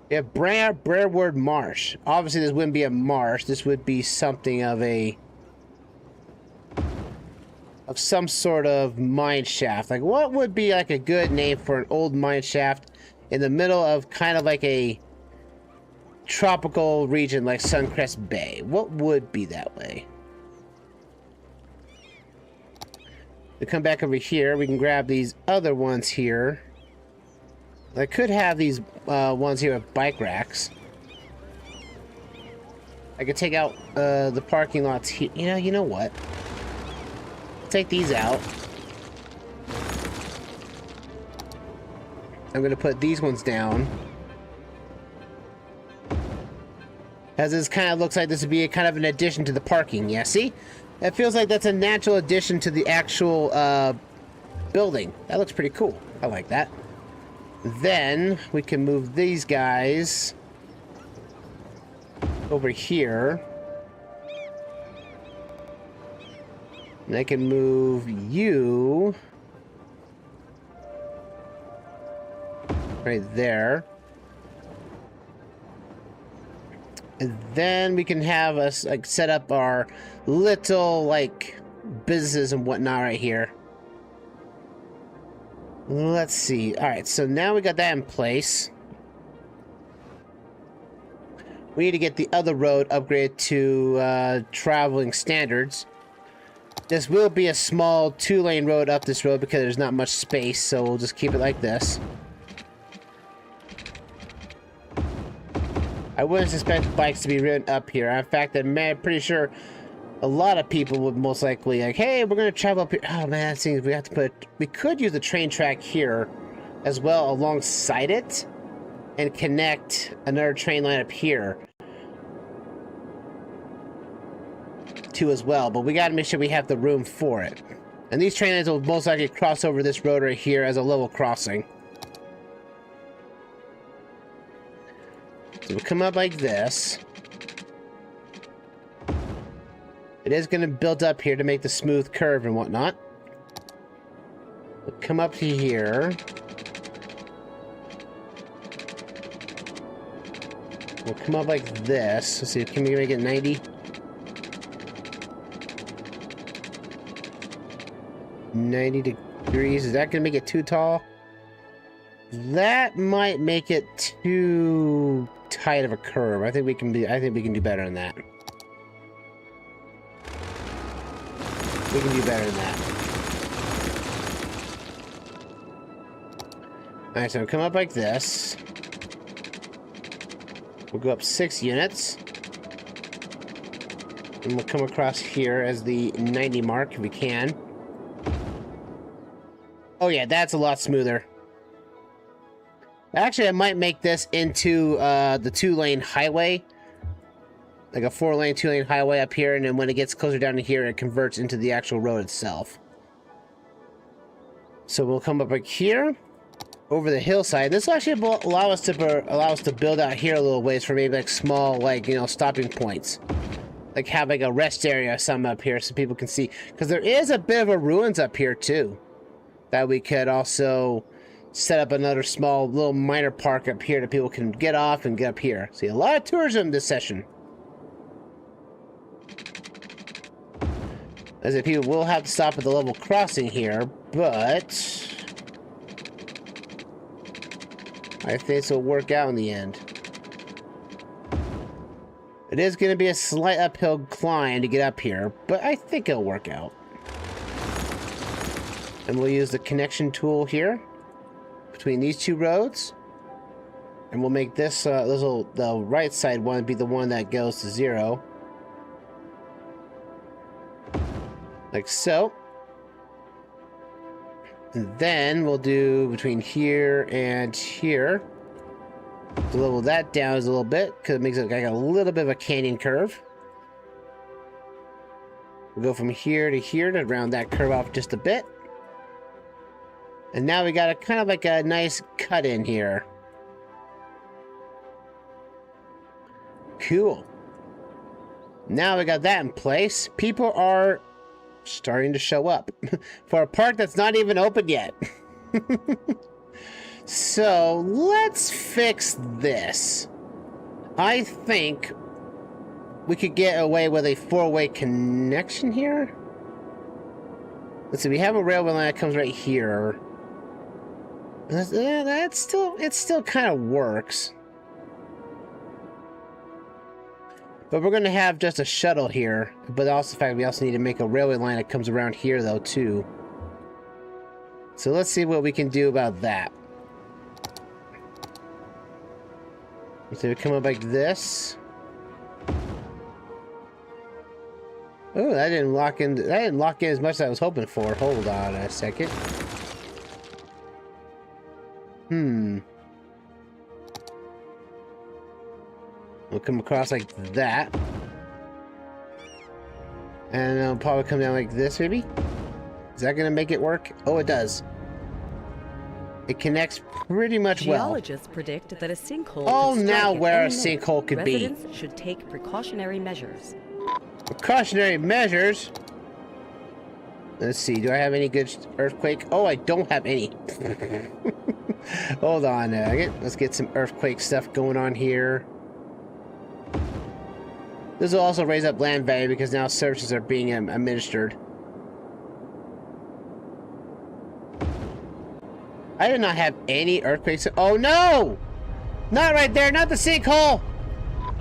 We have Brerewood Marsh. Obviously this wouldn't be a marsh, this would be something of some sort of mine shaft. Like, what would be like a good name for an old mine shaft in the middle of kind of like a tropical region like Suncrest Bay? What would be that way? We come back over here, we can grab these other ones here. I could have these ones here with bike racks. I could take out the parking lots here. You know what? Take these out. I'm gonna put these ones down. As this kind of looks like this would be a kind of an addition to the parking. Yeah, see? It feels like that's a natural addition to the actual building. That looks pretty cool. I like that. Then we can move these guys over here. And I can move you right there. And then we can have us like set up our little like businesses and whatnot right here. Let's see. All right, so now we got that in place. We need to get the other road upgraded to traveling standards. This will be a small 2-lane road up this road because there's not much space, so we'll just keep it like this. I wouldn't suspect bikes to be ridden up here. In fact, I'm pretty sure a lot of people would most likely like, hey, we're going to travel up here. Oh man, it seems we could use the train track here as well alongside it and connect another train line up here too as well, but we got to make sure we have the room for it. And these train lines will most likely cross over this road right here as a level crossing. So we'll come up like this. It is going to build up here to make the smooth curve and whatnot. We'll come up to here. We'll come up like this. Let's see, can we make it 90? 90 degrees. Is that going to make it too tall? That might make it too tight of a curve. I think we can do better than that. We can do better than that. Alright, so we'll come up like this. We'll go up 6 units. And we'll come across here as the 90 mark if we can. Oh yeah, that's a lot smoother. Actually, I might make this into the 2-lane highway. Like a 4-lane, 2-lane highway up here, and then when it gets closer down to here, it converts into the actual road itself. So we'll come up like here, over the hillside. This will actually allow us to build out here a little ways for maybe like small, like, you know, stopping points. Like have like a rest area or something up here so people can see. Because there is a bit of a ruins up here too. That we could also set up another small little minor park up here that people can get off and get up here. See, a lot of tourism this session. As if people will have to stop at the level crossing here, but I think this will work out in the end. It is going to be a slight uphill climb to get up here, but I think it'll work out. And we'll use the connection tool here between these 2 roads, and we'll make this the right side one be the one that goes to 0. Like so. And then we'll do between here and here. To level that down a little bit, because it makes it like a little bit of a canyon curve. We'll go from here to round that curve off just a bit. And now we got a kind of like a nice cut in here. Cool. Now we got that in place. People are starting to show up for a park that's not even open yet. So let's fix this. I think we could get away with a 4-way connection here. Let's see, we have a railway line that comes right here. It still kind of works. But we're going to have just a shuttle here. But also the fact we also need to make a railway line that comes around here though too. So let's see what we can do about that. So we come up like this. Oh, that didn't lock in. That didn't lock in as much as I was hoping for. Hold on a second. We'll come across like that. And it'll probably come down like this, maybe? Is that going to make it work? Oh, it does. It connects pretty much well. Geologists predict that a sinkhole. Oh, could now strike where a at any minute. sinkhole could be. Residents should take precautionary measures. Precautionary measures? Let's see, do I have any good earthquake? Oh, I don't have any. Hold on a second. Let's get some earthquake stuff going on here. This will also raise up land value because now services are being administered. I did not have any earthquakes. Oh no! Not right there, not the sinkhole!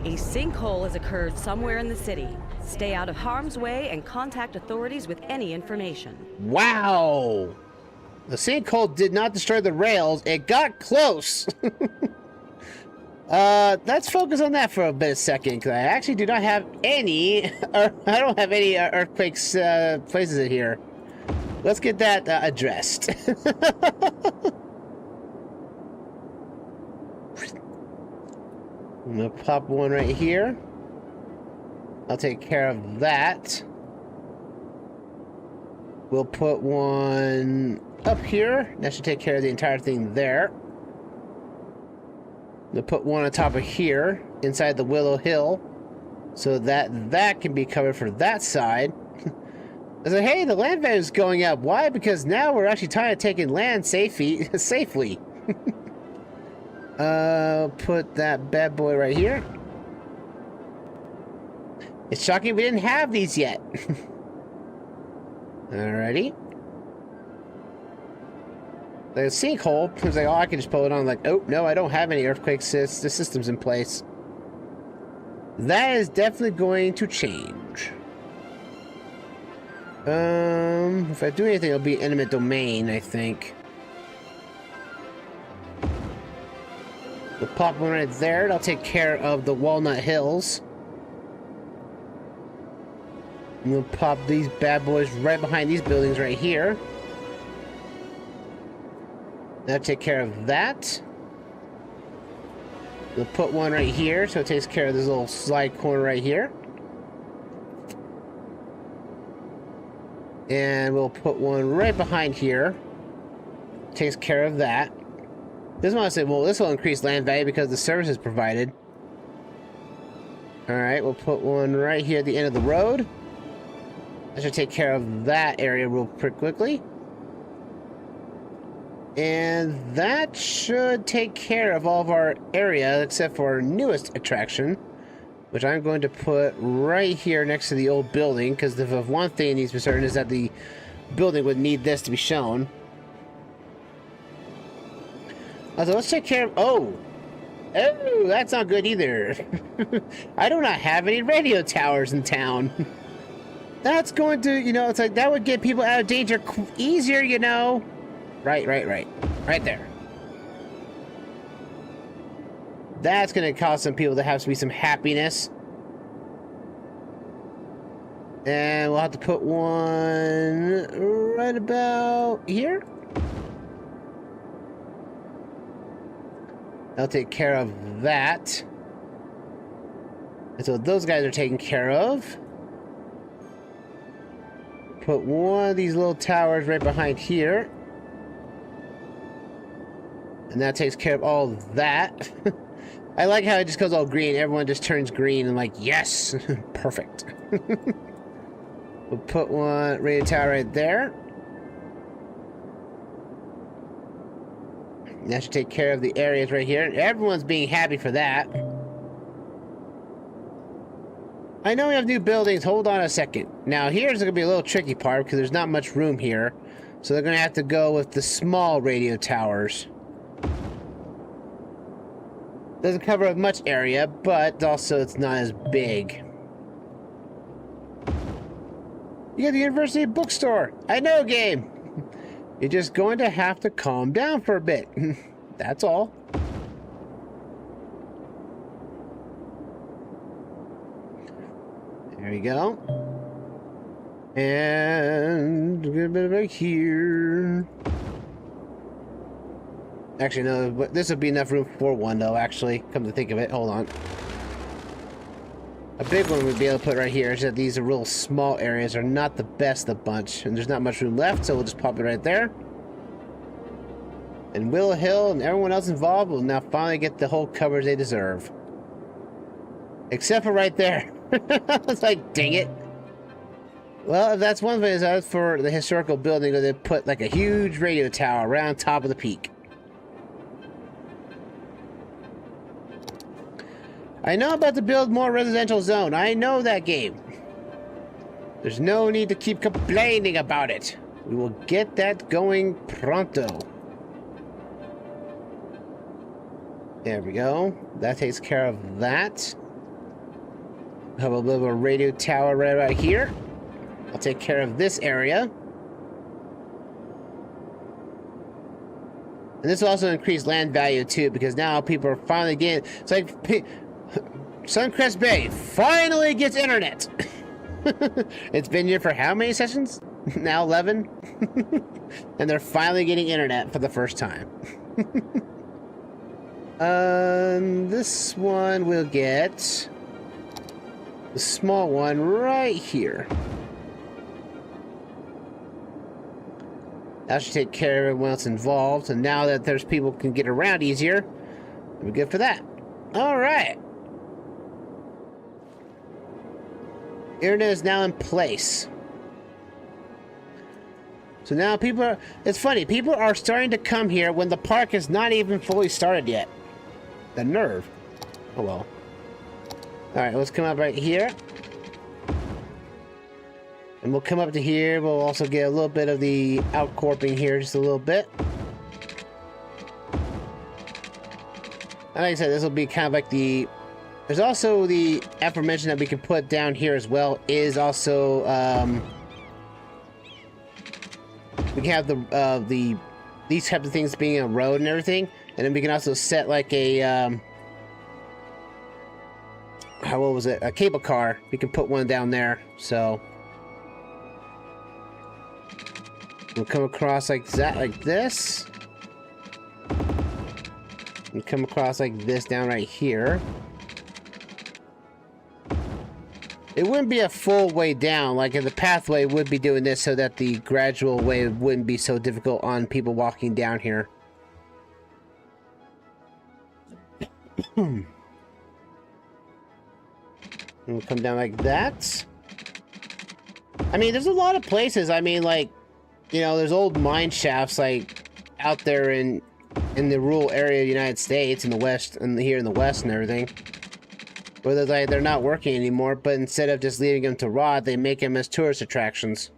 A sinkhole has occurred somewhere in the city. Stay out of harm's way and contact authorities with any information. Wow! The sinkhole did not destroy the rails. It got close. Let's focus on that for a second, because I actually do not have any, I don't have any earthquakes places in here. Let's get that addressed. I'm gonna pop one right here. I'll take care of that. We'll put one up here. That should take care of the entire thing there. We'll put one on top of here, inside the Willow Hill, so that that can be covered for that side. I said, hey, the land value is going up. Why? Because now we're actually trying to take in land safely. Put that bad boy right here. It's shocking we didn't have these yet. Alrighty. The sinkhole, I was like, oh, I can just pull it on. Like, oh, no, I don't have any earthquake systems in place. That is definitely going to change. If I do anything, it'll be intimate domain, I think. We'll pop one right there. That'll take care of the Walnut Hills. And we'll pop these bad boys right behind these buildings right here. That'll take care of that. We'll put one right here, so it takes care of this little slide corner right here. And we'll put one right behind here. Takes care of that. This one I say, well, this will increase land value because the services provided. Alright, we'll put one right here at the end of the road. That should take care of that area real quickly. And that should take care of all of our area except for our newest attraction, which I'm going to put right here next to the old building, because if one thing needs to be certain is that the building would need this to be shown. So let's take care of... Oh, that's not good either. I do not have any radio towers in town. That's going to, you know, it's like that would get people out of danger easier, you know. Right. Right there. That's going to cause some people to have to be some happiness. And we'll have to put one right about here. I'll take care of that. And so those guys are taken care of. Put one of these little towers right behind here. And that takes care of all of that. I like how it just goes all green. Everyone just turns green and like, yes! Perfect. We'll put one radio tower right there. And that should take care of the areas right here. Everyone's being happy for that. I know we have new buildings. Hold on a second. Now, here's going to be a little tricky part because there's not much room here. So they're going to have to go with the small radio towers. Doesn't cover much area, but also it's not as big. You got the University Bookstore. I know, game. You're just going to have to calm down for a bit. That's all. There we go. And a little bit right here. Actually, no, but this would be enough room for one, though, actually. Come to think of it. Hold on. A big one we'd be able to put right here is that these are real small areas are not the best of the bunch. And there's not much room left, so we'll just pop it right there. And Willow Hill and everyone else involved will now finally get the whole coverage they deserve. Except for right there. It's like, dang it. Well, if that's one thing, is that for the historical building, they put like a huge radio tower around top of the peak. I know about to build more residential zone. I know that game. There's no need to keep complaining about it. We will get that going pronto. There we go. That takes care of that. Have a little radio tower right about here. I'll take care of this area. And this will also increase land value too, because now people are finally getting... It's like... Suncrest Bay finally gets internet. It's been here for how many sessions? Now 11? And they're finally getting internet for the first time. This one will get the small one right here. That should take care of everyone else involved. And now that there's people who can get around easier, we're good for that. All right. Internet is now in place. So now people are... It's funny. People are starting to come here when the park is not even fully started yet. The nerve. Oh, well. Alright, let's come up right here. And we'll come up to here. We'll also get a little bit of the outcorping here. Just a little bit. And like I said, this will be kind of like the... There's also the aforementioned that we can put down here as well is also We can have these types of things being a road and everything, and then we can also set like a what was it? A cable car. We can put one down there. So we'll come across like that, like this. And come across like this down right here. It wouldn't be a full way down, like the pathway would be doing this so that the gradual way wouldn't be so difficult on people walking down here. And we'll come down like that. I mean, there's a lot of places. I mean, like, you know, there's old mine shafts like out there in the rural area of the United States, in the West, and here in the West and everything. Where they're not working anymore, but instead of just leaving them to rot, they make them as tourist attractions.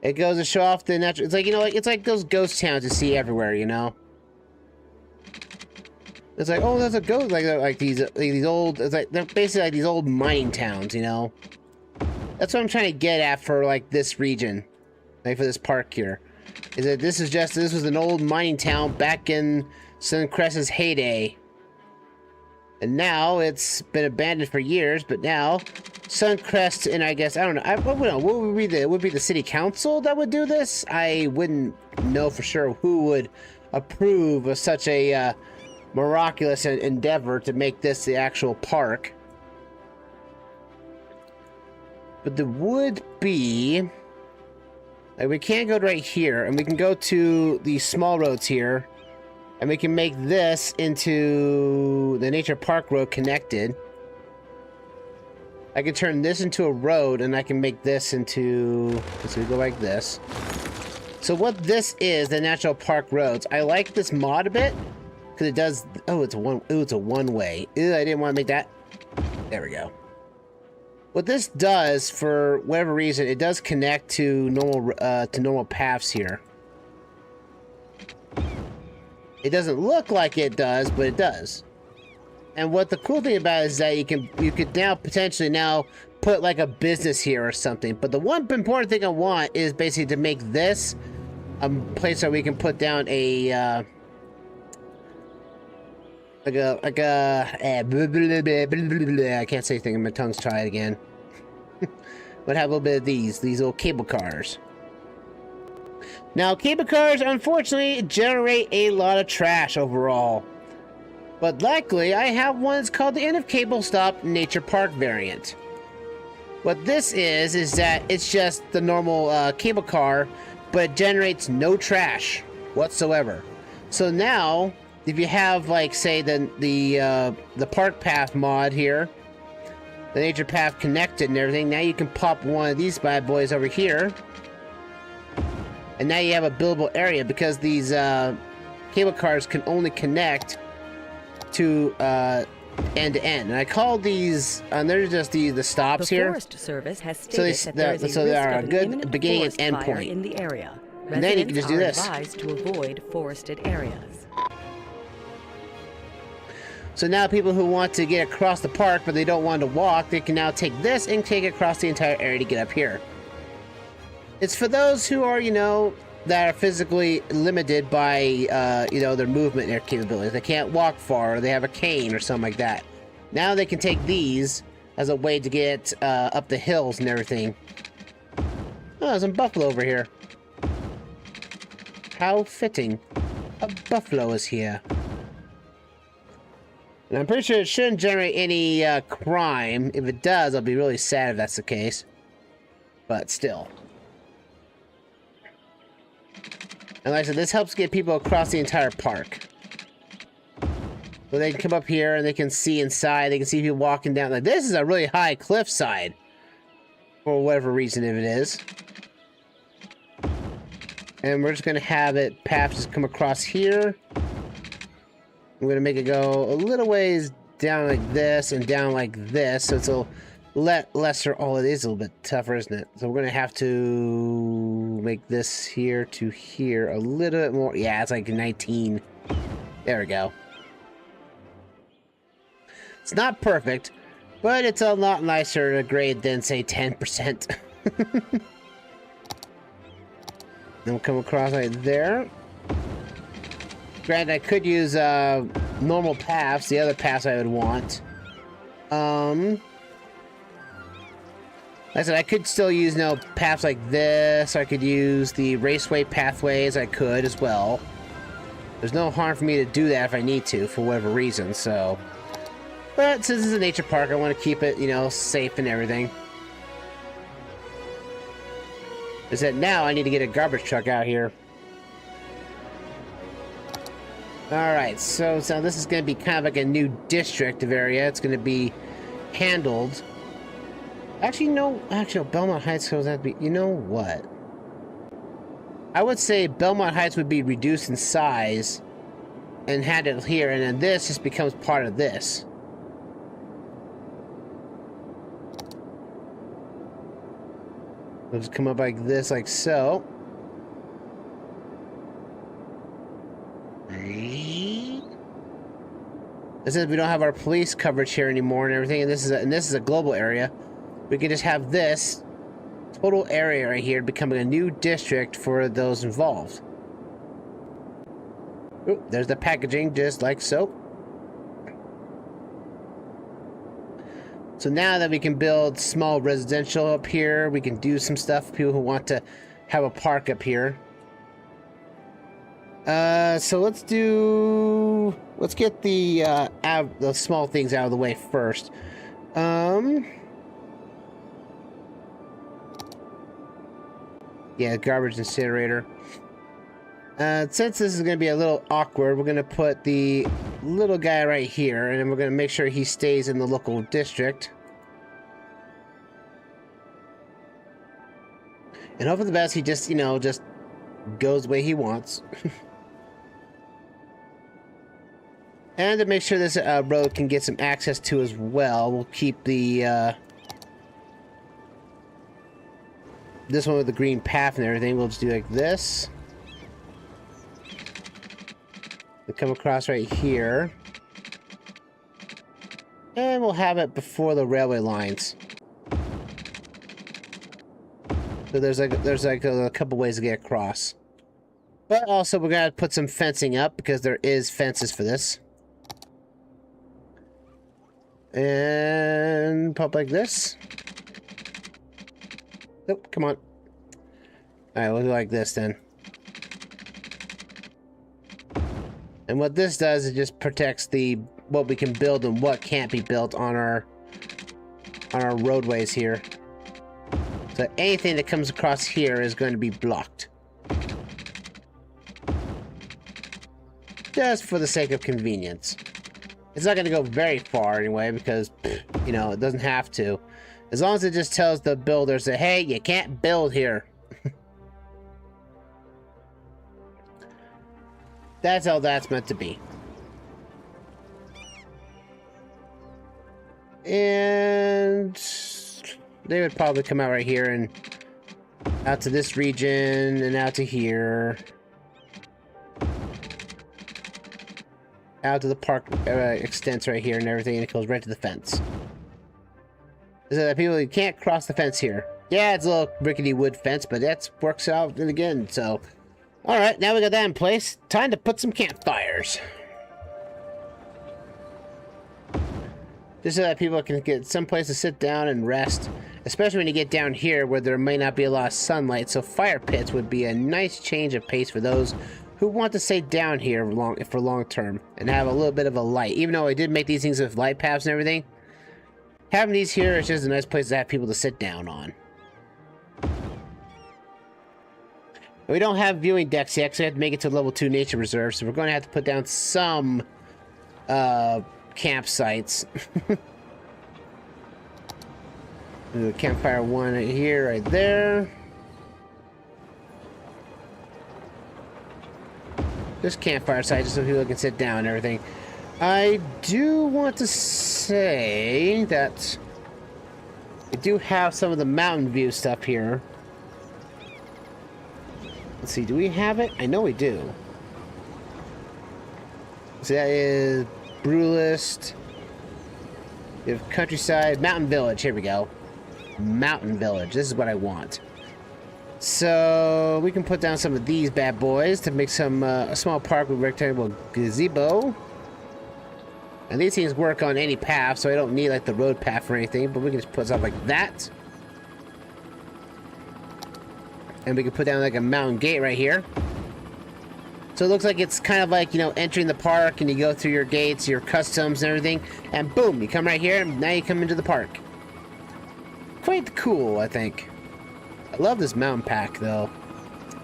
It goes to show off the natural. It's like, you know, like it's like those ghost towns you see everywhere, you know. It's like, oh, there's a ghost, like these old. It's like they're basically like these old mining towns, you know. That's what I'm trying to get at for like this region, like for this park here, is that this was an old mining town back in Suncrest's heyday. And now it's been abandoned for years, but now Suncrest, and I guess, I don't know, what would be the city council that would do this? I wouldn't know for sure who would approve of such a miraculous endeavor to make this the actual park. But there would be, like, we can't go right here, and we can go to these small roads here. And we can make this into the Nature Park Road connected. I can turn this into a road, and I can make this into... So we go like this. So what this is, the National Park Roads. I like this mod a bit, because it does... Oh, it's a one-way. Ew, I didn't want to make that. There we go. What this does, for whatever reason, it does connect to normal paths here. It doesn't look like it does, but it does. And what the cool thing about it is that you could now potentially now put like a business here or something. But the one important thing I want is basically to make this a place where we can put down a I can't say anything, my tongue's tied again. But have a little bit of these little cable cars. Now, cable cars, unfortunately, generate a lot of trash overall. But luckily, I have one that's called the End of Cable Stop Nature Park variant. What this is that it's just the normal cable car, but it generates no trash whatsoever. So now, if you have, like, say, the Park Path mod here, the Nature Path connected and everything, now you can pop one of these bad boys over here. And now you have a buildable area because these cable cars can only connect to end to end. And I call these, they're just the stops here. The Forest Service has stated that they are a good beginning and end point. In the area. And then you can just do this. Advised to avoid forested areas. So now people who want to get across the park but they don't want to walk, they can now take this and take it across the entire area to get up here. It's for those who are, you know, that are physically limited by, you know, their movement and their capabilities. They can't walk far, or they have a cane or something like that. Now they can take these as a way to get up the hills and everything. Oh, there's some buffalo over here. How fitting. A buffalo is here. And I'm pretty sure it shouldn't generate any crime. If it does, I'll be really sad if that's the case. But still. And like I said, this helps get people across the entire park. So they can come up here and they can see inside. They can see people walking down. Like, this is a really high cliffside. For whatever reason, if it is. And we're just going to have it, path just come across here. I'm going to make it go a little ways down like this and down like this. So it's a lesser. Oh, it is a little bit tougher, isn't it? So we're going to have to make this here to here a little bit more. Yeah, it's like 19. There we go. It's not perfect, but it's a lot nicer to grade than, say, 10%. Then we'll come across right there. Granted, I could use normal paths, the other paths I would want. Like I said, I could still use, you know, paths like this. I could use the raceway pathways. I could as well. There's no harm for me to do that if I need to, for whatever reason, so. But since it's a nature park, I want to keep it, you know, safe and everything. Is that now I need to get a garbage truck out here. Alright, so this is going to be kind of like a new district of area. It's going to be handled. Actually, no, Belmont Heights goes have to be, you know what? I would say Belmont Heights would be reduced in size and handled here, and then this just becomes part of this. We'll just come up like this, like so. This is, we don't have our police coverage here anymore and everything, and this is a global area. We can just have this total area right here becoming a new district for those involved. Ooh, there's the packaging, just like so. So now that we can build small residential up here, we can do some stuff for people who want to have a park up here. So let's get the small things out of the way first. Yeah, garbage incinerator. Since this is going to be a little awkward, we're going to put the little guy right here, and then we're going to make sure he stays in the local district. And hope for the best, he just, you know, just goes the way he wants. And to make sure this road can get some access to as well, we'll keep the this one with the green path and everything. We'll just do like this. We come across right here, and we'll have it before the railway lines. So there's like a couple ways to get across. But also we're gonna put some fencing up because there is fences for this. And pop like this. Oh, come on. Alright, we'll do like this then. And what this does is just protects what we can build and what can't be built on our roadways here. So anything that comes across here is going to be blocked. Just for the sake of convenience. It's not going to go very far anyway because, you know, it doesn't have to. As long as it just tells the builders that, hey, you can't build here. That's all that's meant to be. And they would probably come out right here and out to this region and out to here. Out to the park extents right here and everything, and it goes right to the fence. So that people, you can't cross the fence here. Yeah, it's a little rickety wood fence, but that works out again, so. Alright, now we got that in place. Time to put some campfires. Just so that people can get someplace to sit down and rest. Especially when you get down here where there may not be a lot of sunlight, so fire pits would be a nice change of pace for those who want to stay down here for long term and have a little bit of a light. Even though I did make these things with light paths and everything, having these here is just a nice place to have people to sit down on. We don't have viewing decks yet, so we have to make it to level 2 nature reserve, so we're going to have to put down some campsites. Campfire 1 right here, right there. Just campfire sites just so people can sit down and everything. I do want to say that we do have some of the mountain view stuff here. Let's see, do we have it? I know we do. So that is Brewlist. We have Countryside, Mountain Village. Here we go. Mountain Village. This is what I want. So we can put down some of these bad boys to make some a small park with rectangular gazebo. And these things work on any path, so I don't need like the road path or anything, but we can just put something like that. And we can put down like a mountain gate right here. So it looks like it's kind of like, you know, entering the park and you go through your gates, your customs and everything, and boom, you come right here and now you come into the park. Quite cool, I think. I love this mountain pack though.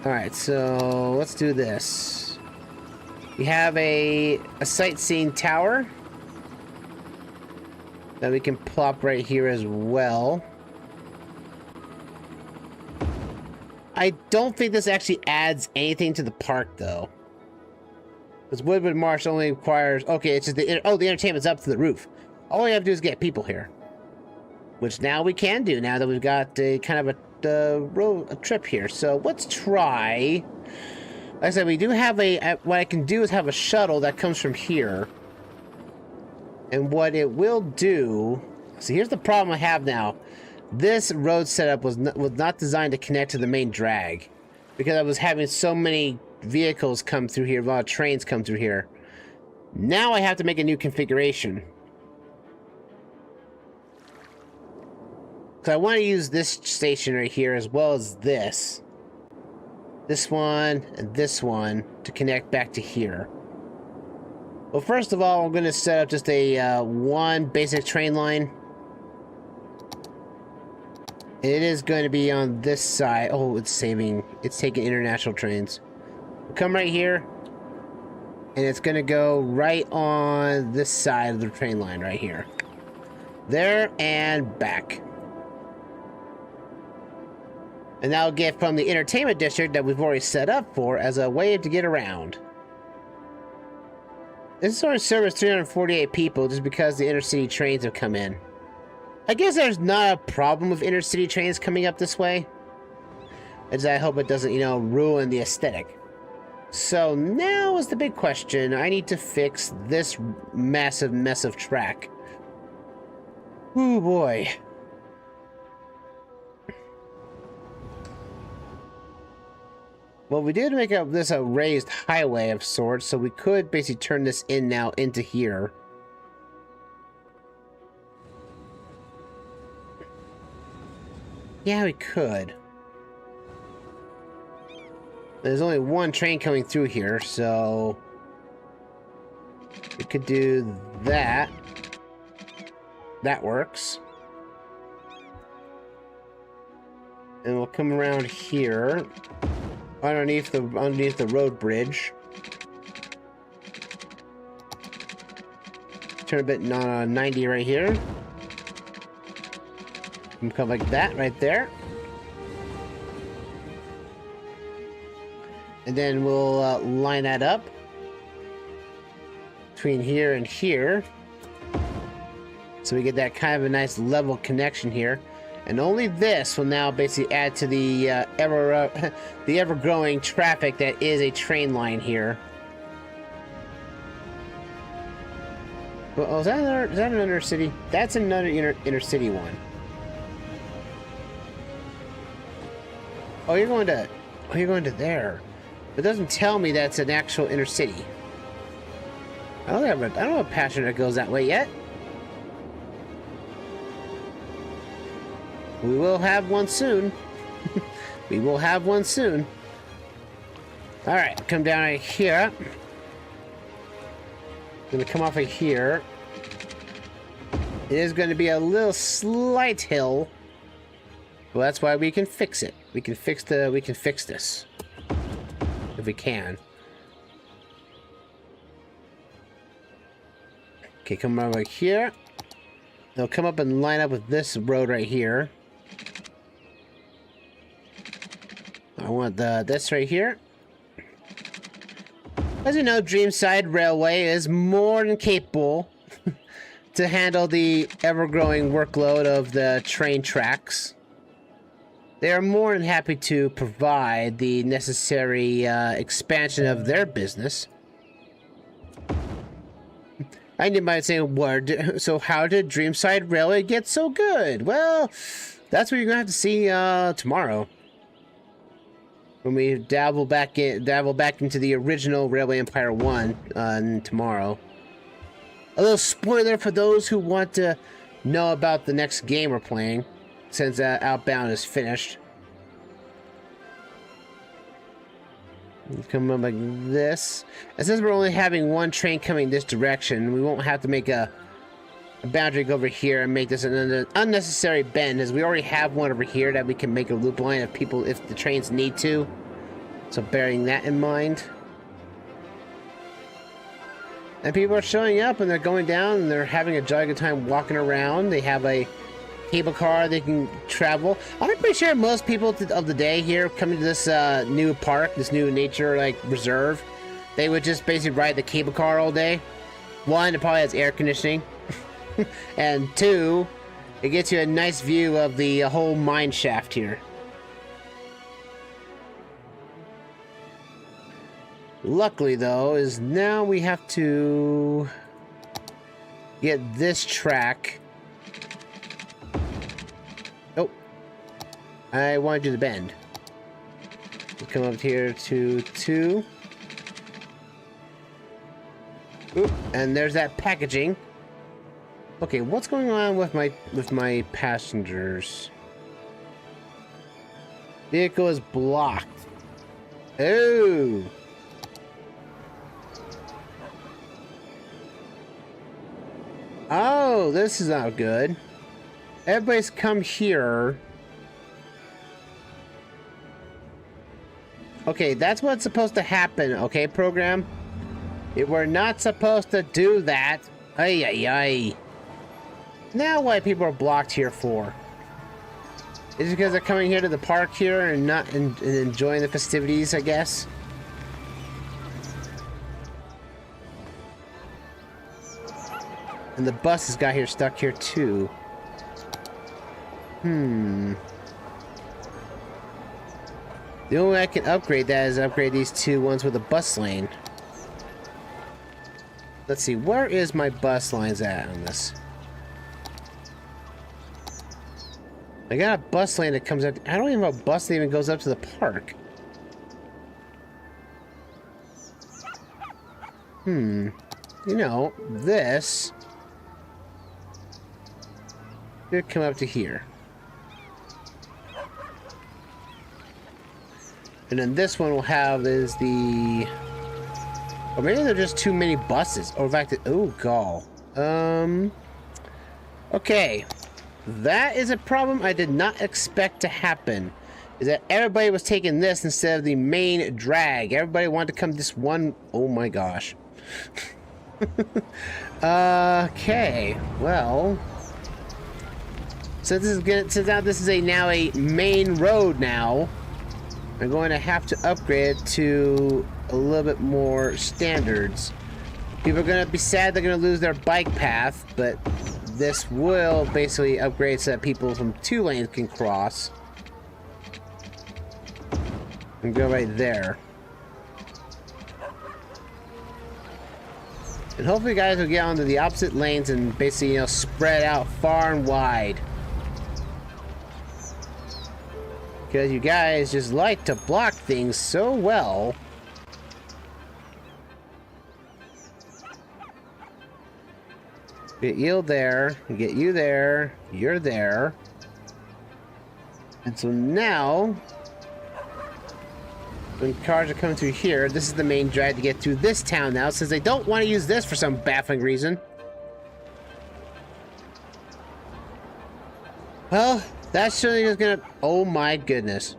Alright, so let's do this. We have a sightseeing tower that we can plop right here as well. I don't think this actually adds anything to the park though. Because Woodwood Marsh only requires... Okay, it's just the... Oh, the entertainment's up to the roof. All we have to do is get people here. Which now we can do, now that we've got a kind of a trip here. So let's try... Like I said, we do have a... What I can do is have a shuttle that comes from here. And what it will do... So here's the problem I have now. This road setup was not designed to connect to the main drag. Because I was having so many vehicles come through here, a lot of trains come through here. Now I have to make a new configuration. Because I want to use this station right here as well as this. This one and this one to connect back to here. Well, first of all, I'm going to set up just a one basic train line. It is going to be on this side. Oh, it's taking international trains. Come right here, and it's going to go right on this side of the train line right here. There and back. And that'll get from the entertainment district that we've already set up for as a way to get around. This is only serviced 348 people just because the intercity trains have come in. I guess there's not a problem with intercity trains coming up this way. I hope it doesn't, you know, ruin the aesthetic. So now is the big question. I need to fix this massive mess of track. Ooh boy. Well, we did make this a raised highway of sorts, so we could basically turn this in now into here. Yeah, we could. There's only one train coming through here, so we could do that. That works. And we'll come around here, underneath the road bridge. Turn a bit on 90 right here. And come like that right there. And then we'll line that up between here and here. So we get that kind of a nice level connection here. And only this will now basically add to the ever-growing traffic that is a train line here. Well, oh, is that another city? That's another inner-city one. Oh, you're going to there. It doesn't tell me that's an actual inner city. I don't have a passenger that goes that way yet. We will have one soon. We will have one soon. Alright, come down right here. Gonna come off of here. It is going to be a little slight hill. Well, that's why we can fix it. We can fix this. If we can. Okay, come over here. They'll come up and line up with this road right here. I want this right here. As you know, Dreamside Railway is more than capable to handle the ever-growing workload of the train tracks. They are more than happy to provide the necessary expansion of their business. And you might say, so how did Dreamside Railway get so good? Well, that's what you're going to have to see tomorrow. when we dabble back into the original Railway Empire 1 tomorrow. A little spoiler for those who want to know about the next game we're playing, since Outbound is finished. Come up like this. And since we're only having one train coming this direction, we won't have to make a boundary go over here and make this an unnecessary bend, as we already have one over here that we can make a loop line if the trains need to. So bearing that in mind. And people are showing up and they're going down and they're having a jolly good time walking around. They have a cable car they can travel. I'm pretty sure most people of the day here coming to this new park, this new nature reserve, they would just basically ride the cable car all day. One, it probably has air conditioning. And two, it gets you a nice view of the whole mine shaft here. Luckily, though, is now we have to get this track. Oh, I want to do the bend. We come up here to 2. Oop, and there's that packaging. Okay, what's going on with my passengers? Vehicle is blocked. Oh. Oh, this is not good. Everybody's come here. Okay, that's what's supposed to happen, okay, program? We're not supposed to do that. Ay, ay, ay. Now why people are blocked here for? Is it because they're coming here to the park here and not and enjoying the festivities, I guess? And the bus has got here stuck here too. The only way I can upgrade that is upgrade these two ones with a bus lane. Let's see, where is my bus lines at on this? I got a bus lane that comes up. I don't even have a bus that even goes up to the park. You know, this should come up to here. And then this one will have is the... Or maybe there are just too many buses. Or in fact, oh, gall. Okay. That is a problem I did not expect to happen. Is that everybody was taking this instead of the main drag. Everybody wanted to come this one. Oh my gosh. Okay. Well, since now this is now a main road now, I'm going to have to upgrade it to a little bit more standards. People are going to be sad they're going to lose their bike path, but this will basically upgrade so that people from 2 lanes can cross. And go right there. And hopefully you guys will get onto the opposite lanes and basically, you know, spread out far and wide. Because you guys just like to block things so well. Get you there, get you there, you're there. And so now, when cars are coming through here, this is the main drag to get through this town now, since they don't want to use this for some baffling reason. Well, that's certainly just gonna... Oh my goodness.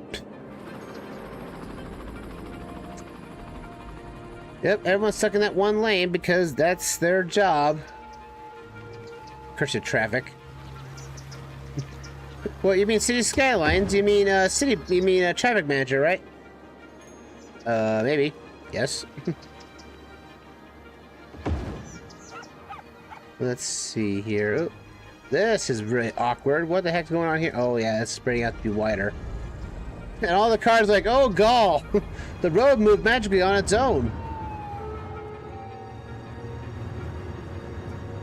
Yep, everyone's stuck in that one lane because that's their job. Cursed traffic. What, you mean Cities Skylines? You mean traffic manager, right? Maybe. Yes. Let's see here. Ooh, this is really awkward. What the heck's going on here? Oh yeah, it's spreading out to be wider. And all the cars are like, oh gall! The road moved magically on its own.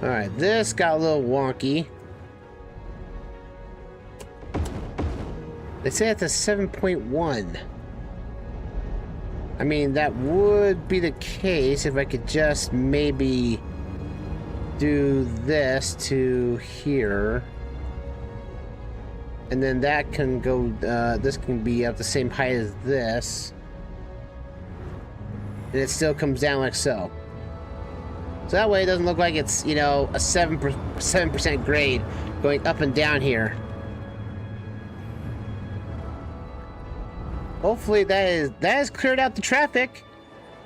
Alright, this got a little wonky. They say it's a 7.1. I mean, that would be the case if I could just maybe do this to here. And then that can go, this can be up the same height as this. And it still comes down like so. So that way it doesn't look like it's, you know, a 7% grade going up and down here. Hopefully that has cleared out the traffic.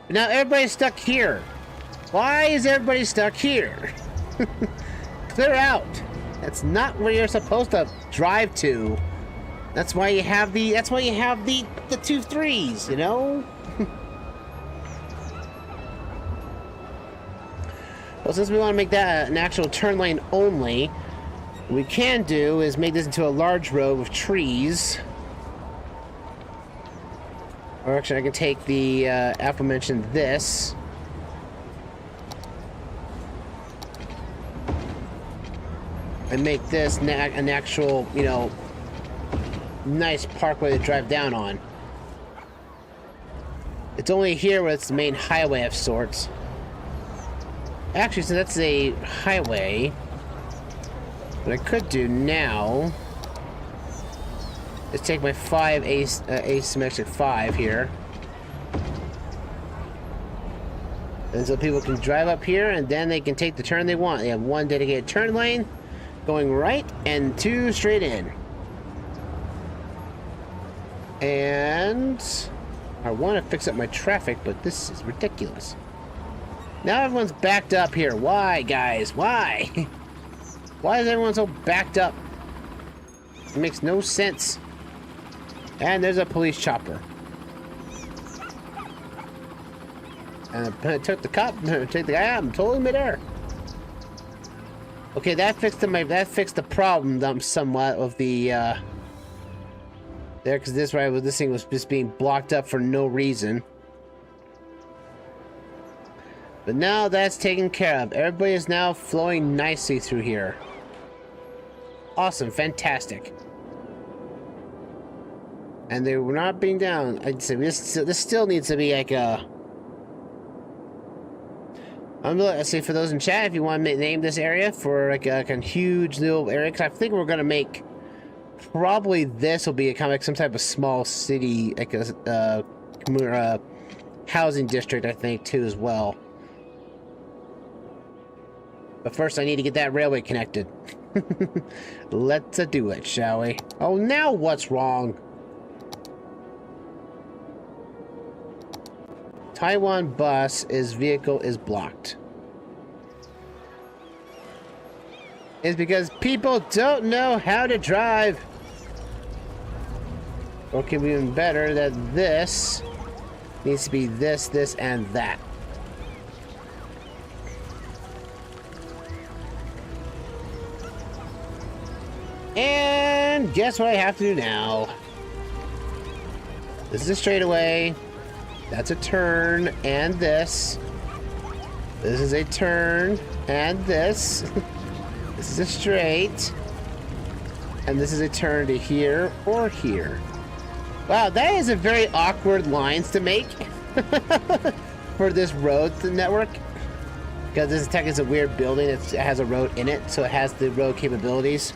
But now everybody's stuck here. Why is everybody stuck here? Clear out. That's not where you're supposed to drive to. That's why you have the 2 3s, you know? Well, since we want to make that an actual turn lane only, what we can do is make this into a large road with trees. Or actually, I can take the aforementioned this. And make this an actual, you know, nice parkway to drive down on. It's only here where it's the main highway of sorts. Actually, so that's a highway. What I could do now is take my 5 asymmetric 5 here. And so people can drive up here and then they can take the turn they want. They have one dedicated turn lane going right and 2 straight in. And I want to fix up my traffic, but this is ridiculous. Now everyone's backed up here. Why, guys? Why? Why is everyone so backed up? It makes no sense. And there's a police chopper. And I took the cop, take the guy out, I'm totally midair. Okay, that fixed the problem somewhat of the there, because this thing was just being blocked up for no reason. But now that's taken care of. Everybody is now flowing nicely through here. Awesome, fantastic. And they were not being down. I'd say this still needs to be like a... Let's say for those in chat, if you want to name this area for like a huge little area, because I think we're gonna make probably this will be a kind of like some type of small city, like a housing district, I think too as well. But first, I need to get that railway connected. Let's do it, shall we? Oh, now what's wrong? Taiwan bus vehicle is blocked. It's because people don't know how to drive. Or it can be even better that this needs to be this, and that. And guess what I have to do now? This is a straightaway. That's a turn, and this. This is a turn, and this. This is a straight. And this is a turn to here or here. Wow, that is a very awkward lines to make for this road network. Because this tech is a weird building. It has a road in it, so it has the road capabilities.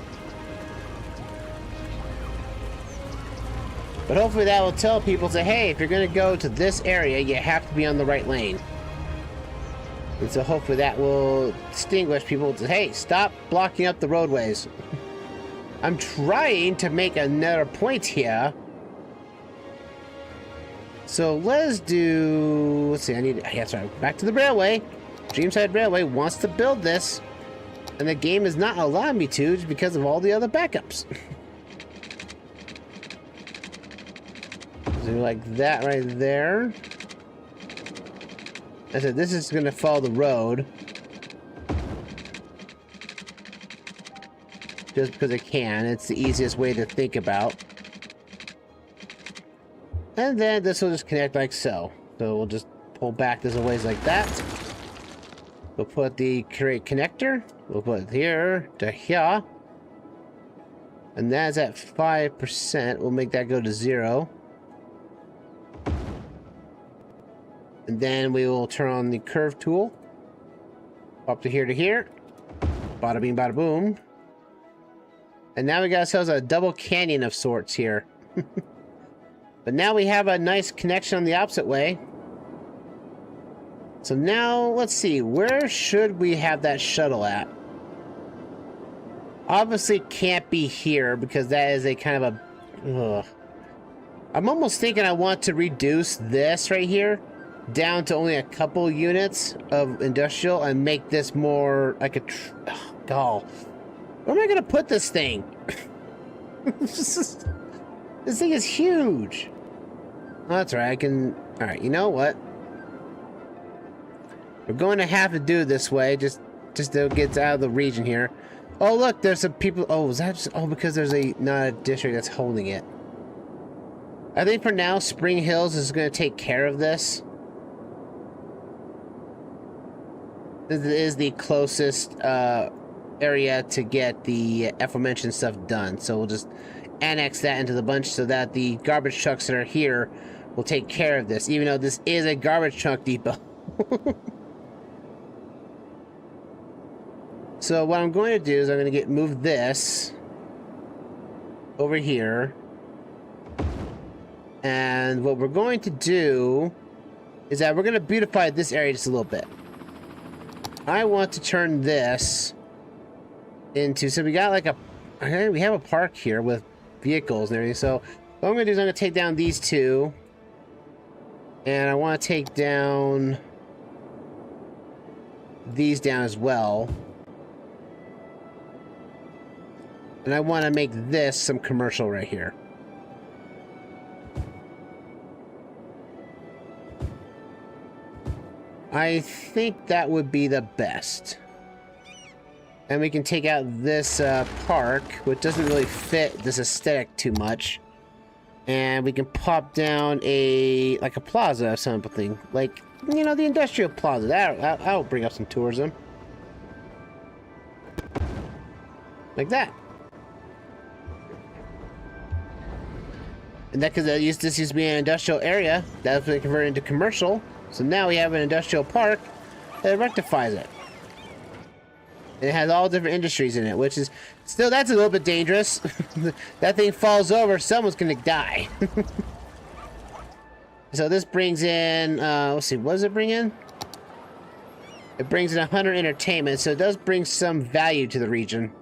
But hopefully that will tell people, say, hey, if you're going to go to this area, you have to be on the right lane. And so hopefully that will distinguish people to, hey, stop blocking up the roadways. I'm trying to make another point here. So let's see, back to the railway. Dreamside Railway wants to build this, and the game is not allowing me to just because of all the other backups. So like that right there. I said this is going to follow the road. Just because it can. It's the easiest way to think about. And then this will just connect like so. So we'll just pull back this a ways like that. We'll put the create connector. We'll put it here to here. And that's at 5%. We'll make that go to 0. And then we will turn on the curve tool. Up to here. Bada bing, bada boom. And now we got ourselves a double canyon of sorts here. But now we have a nice connection on the opposite way. So now, let's see. Where should we have that shuttle at? Obviously can't be here because that is a kind of a... Ugh. I'm almost thinking I want to reduce this right here down to only a couple units of industrial and make this more like a... Oh, God. Where am I going to put this thing? This thing is huge. Oh, that's right. I can... Alright, you know what? We're going to have to do it this way, just to get out of the region here. Oh, look, there's some people... Oh, is that just... Oh, because there's not a district that's holding it. I think for now, Spring Hills is going to take care of this. This is the closest area to get the aforementioned stuff done. So we'll just annex that into the bunch so that the garbage trucks that are here will take care of this, even though this is a garbage truck depot. So what I'm going to do is I'm going to move this over here. And what we're going to do is that we're going to beautify this area just a little bit. I want to turn this into, so we got like a, okay, we have a park here with vehicles and everything. So what I'm going to do is I'm going to take down these two. And I want to take down these down as well. And I want to make this some commercial right here. I think that would be the best. And we can take out this park, which doesn't really fit this aesthetic too much. And we can pop down like a plaza or something. Like, you know, the industrial plaza. That'll bring up some tourism. Like that. And that, because this used to be an industrial area, that's been converted into commercial. So now we have an industrial park that rectifies it. And it has all different industries in it, which is still, that's a little bit dangerous. That thing falls over, someone's gonna die. So this brings in, let's see, what does it bring in? It brings in 100 entertainment, so it does bring some value to the region.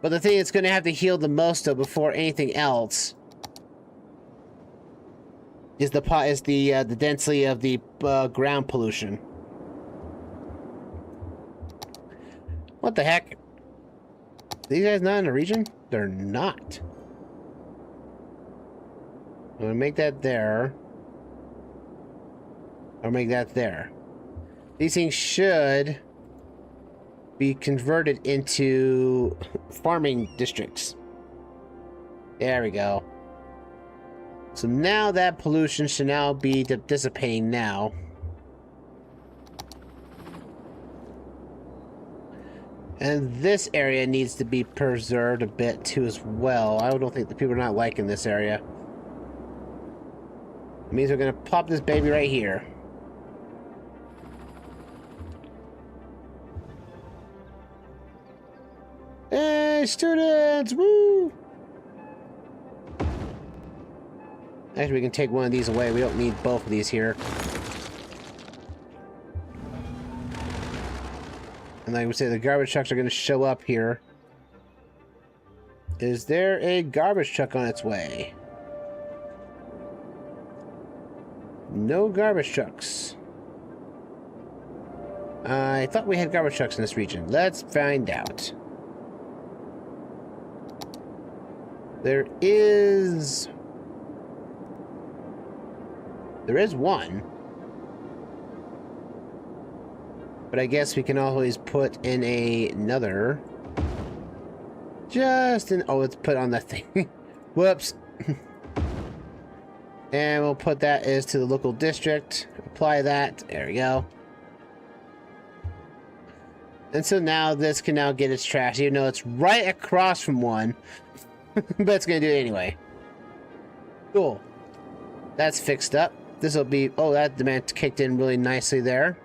But the thing it's going to have to heal the most of before anything else is the density of the ground pollution. What the heck? These guys not in the region? They're not. I'm gonna make that there. Or make that there. These things should be converted into farming districts. There we go. So now that pollution should now be dissipating now. And this area needs to be preserved a bit too as well. I don't think the people are not liking this area. It means we're gonna pop this baby right here. Hey, students! Woo! Actually, we can take one of these away. We don't need both of these here. And like we say, the garbage trucks are going to show up here. Is there a garbage truck on its way? No garbage trucks. I thought we had garbage trucks in this region. Let's find out. There is one. But I guess we can always put in another. Just in... Oh, it's put on that thing. Whoops. And we'll put that as to the local district. Apply that. There we go. And so now this can now get its trash, even though it's right across from one. But it's going to do it anyway. Cool. That's fixed up. this will be... Oh, that demand kicked in really nicely there.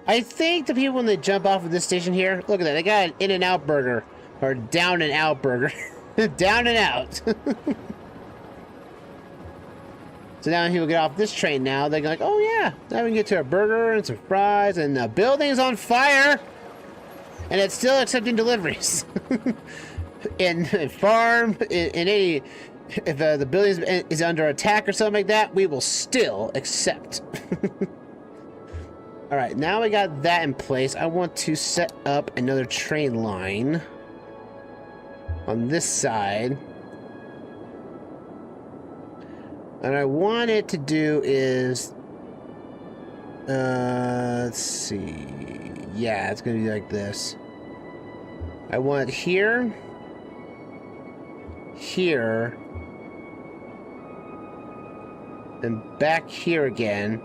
I think the people, when they jump off of this station here, look at that. They got an In-N-Out burger. Or Down-and-Out burger. Down and out. So now when people get off this train now, they're like, oh yeah, now we can get to a burger and some fries, and the building's on fire! And it's still accepting deliveries. in farm, in any... If the building is under attack or something like that, we will still accept. Alright, now we got that in place. I want to set up another train line on this side. And I want it to do is... let's see... Yeah, it's gonna be like this. I want it here... Here... And back here again.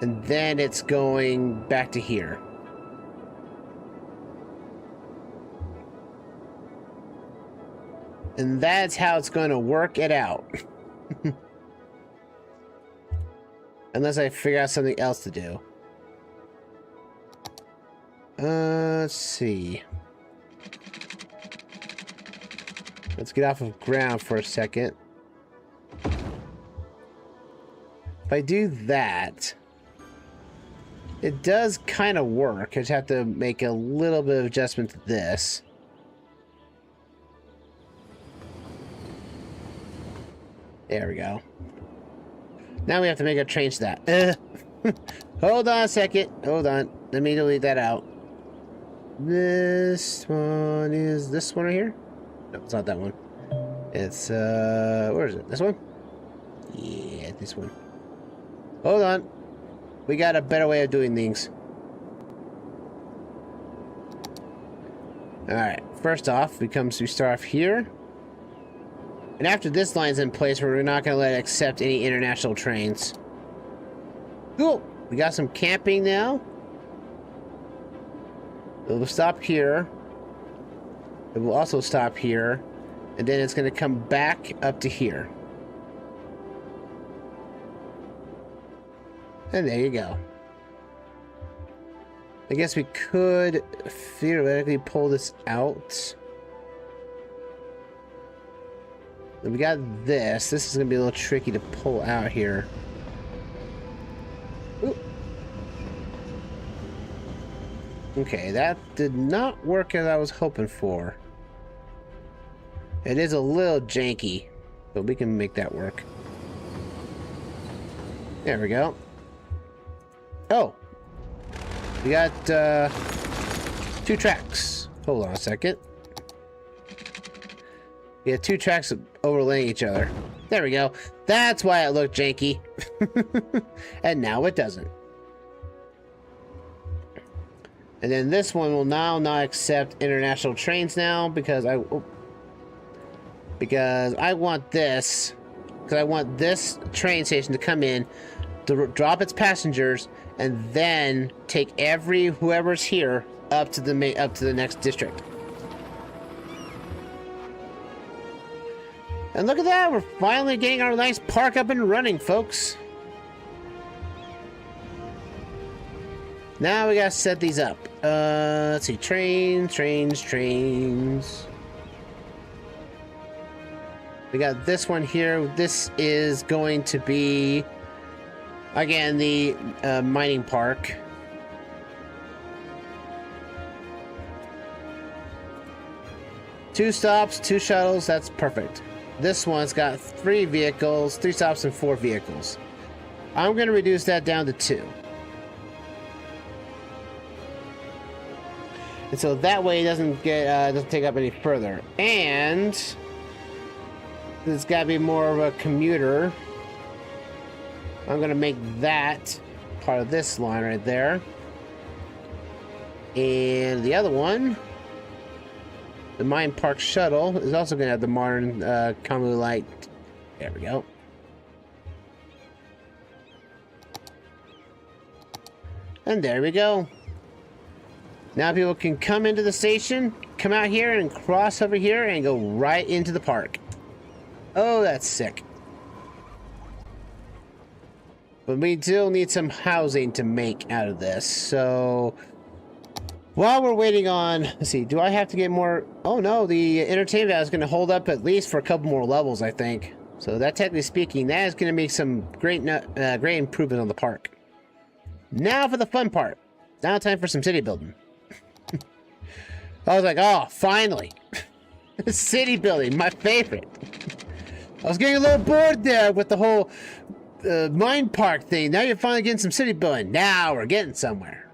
And then it's going back to here. And that's how it's going to work it out. Unless I figure out something else to do. Let's see. Let's get off of ground for a second. If I do that, it does kind of work. I just have to make a little bit of adjustment to this. There we go. Now we have to make a change to that. Hold on a second. Hold on. Let me delete that out. This one is this one right here? No, it's not that one. It's, where is it? This one? Yeah, this one. Hold on. We got a better way of doing things. Alright, first off, we start off here. And after this line's in place, we're not going to let it accept any international trains. Cool. We got some camping now. It will stop here. It will also stop here. And then it's going to come back up to here. And there you go. I guess we could theoretically pull this out. We got this. This is going to be a little tricky to pull out here. Ooh. Okay, that did not work as I was hoping for. It is a little janky, but we can make that work. There we go. Oh! We got, 2 tracks. Hold on a second. We have 2 tracks overlaying each other. There we go. That's why it looked janky. And now it doesn't. And then this one will now not accept international trains now because I want this. Because I want this train station to come in, to drop its passengers, and then take whoever's here up to the next district. And look at that, we're finally getting our nice park up and running, folks. Now we gotta set these up. Let's see, trains. We got this one here. This is going to be, again, the mining park. Two stops, 2 shuttles, that's perfect. This one's got 3 vehicles, 3 stops and 4 vehicles. I'm going to reduce that down to 2. And so that way it doesn't take up any further. And it's got to be more of a commuter. I'm going to make that part of this line right there. And the other one, the Mine Park Shuttle, is also going to have the modern combo light. There we go. And there we go. Now people can come into the station, come out here and cross over here and go right into the park. Oh, that's sick. But we do need some housing to make out of this. So while we're waiting on, let's see, do I have to get more? Oh no, the entertainment value is going to hold up at least for a couple more levels, I think. So that, technically speaking, that is going to make some great improvement on the park. Now for the fun part. Now time for some city building. I was like, oh, finally. City building, my favorite. I was getting a little bored there with the whole mine park thing. Now you're finally getting some city building. Now we're getting somewhere.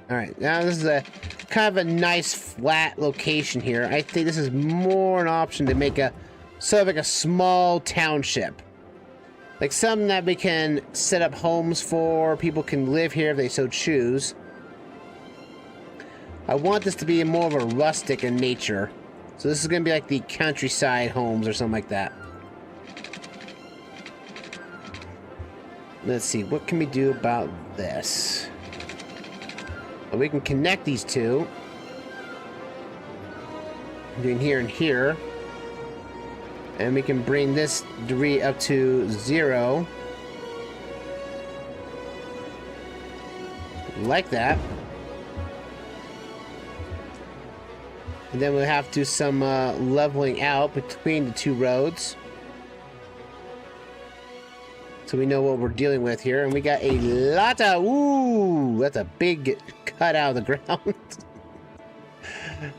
Alright, now this is a kind of a nice flat location here. I think this is more an option to make a sort of like a small township. Like something that we can set up homes for. People can live here if they so choose. I want this to be more of a rustic in nature. So this is going to be like the countryside homes or something like that. Let's see, what can we do about this? Well, we can connect these two. Between here and here. And we can bring this degree up to 0. Like that. And then we'll have to do some leveling out between the two roads. So we know what we're dealing with here. And we got a lot of... Ooh! That's a big cut out of the ground.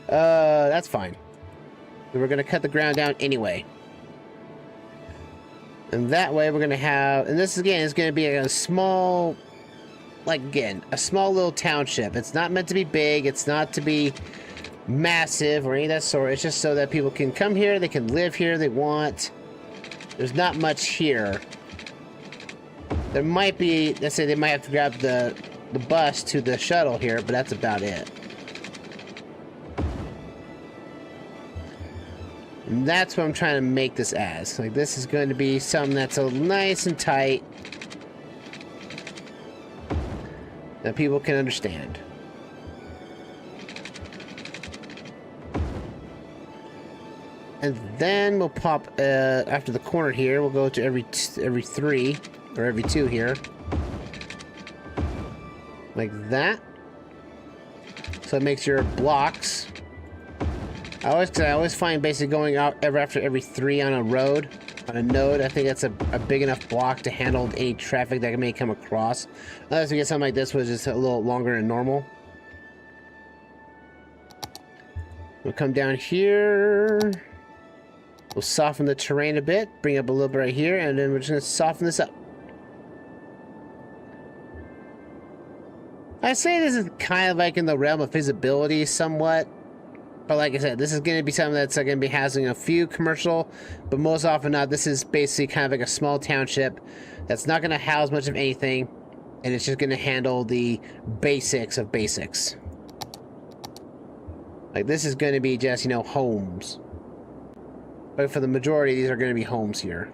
That's fine. We're going to cut the ground down anyway. And that way we're going to have... And this, again, is going to be a small... Like, again, a small little township. It's not meant to be big. It's not to be massive or any of that sort. It's just so that people can come here. They can live here if they want. There's not much here. There might be... Let's say they might have to grab the bus to the shuttle here, but that's about it. And that's what I'm trying to make this as. Like, this is going to be something that's a nice and tight that people can understand. And then we'll pop after the corner here. We'll go to every 3 or every 2 here, like that. So it makes your blocks. I always find basically going out after every 3 on a road, on a node, I think that's a big enough block to handle any traffic that may come across. Unless we get something like this, which is a little longer than normal. We'll come down here. We'll soften the terrain a bit, bring up a little bit right here, and then we're just going to soften this up. I say this is kind of like in the realm of feasibility somewhat. But like I said, this is going to be something that's going to be housing a few commercial, but most often not, this is basically kind of like a small township that's not going to house much of anything, and it's just going to handle the basics of basics. Like, this is going to be just, you know, homes. But for the majority, these are going to be homes here.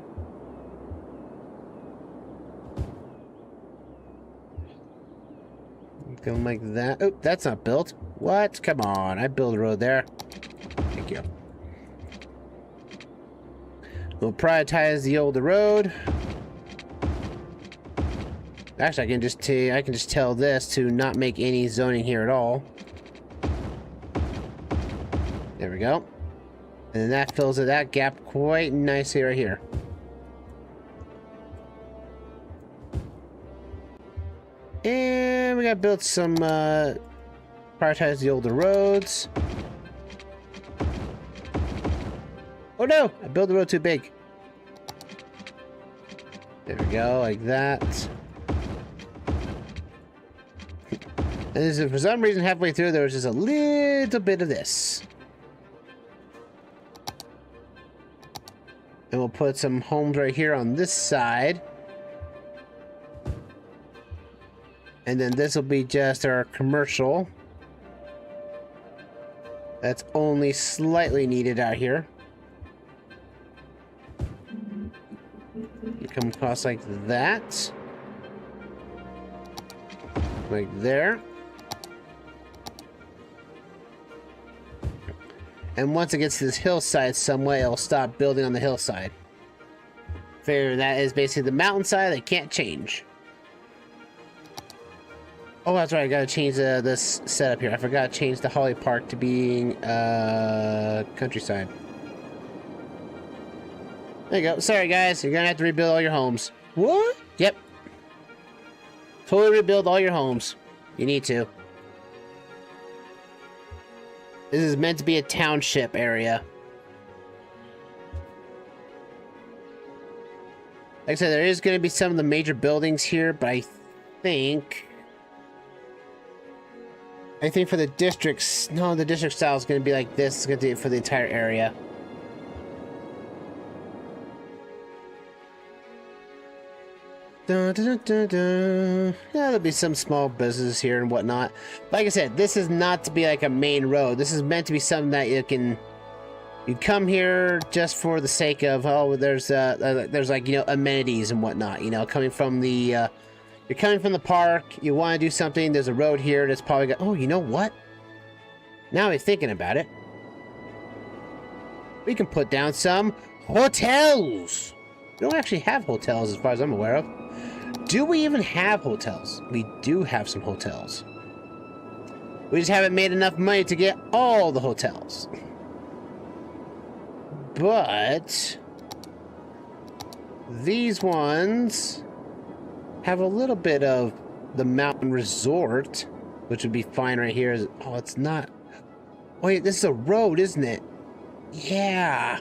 Going like that. Oh, that's not built. What? Come on. I built a road there. Thank you. We'll prioritize the older road. Actually, I can just tell this to not make any zoning here at all. There we go. And then that fills that gap quite nicely right here. And we gotta build some, prioritize the older roads. Oh no! I built the road too big. There we go, like that. And for some reason, halfway through, there was just a little bit of this. And we'll put some homes right here on this side. And then this will be just our commercial. That's only slightly needed out here. You come across like that. Like there. And once it gets to this hillside somewhere, it'll stop building on the hillside. Fair, that is basically the mountainside they can't change. Oh, that's right. I gotta change this setup here. I forgot to change the Holly Park to being countryside. There you go. Sorry, guys. You're gonna have to rebuild all your homes. What? Yep. Totally rebuild all your homes. You need to. This is meant to be a township area. Like I said, there is going to be some of the major buildings here, but I think for the districts, no, the district style is going to be like this. It's going to be for the entire area. Dun, dun, dun, dun. Yeah, there'll be some small businesses here and whatnot. Like I said, this is not to be like a main road. This is meant to be something that you come here just for the sake of, oh, there's like, you know, amenities and whatnot. You know, coming from the you're coming from the park. You want to do something. There's a road here that's probably got. Oh, you know what? Now I'm thinking about it. We can put down some hotels. We don't actually have hotels as far as I'm aware of. Do we even have hotels? We do have some hotels. We just haven't made enough money to get all the hotels. But these ones have a little bit of the mountain resort, which would be fine right here. Oh, it's not. Wait, this is a road, isn't it? Yeah.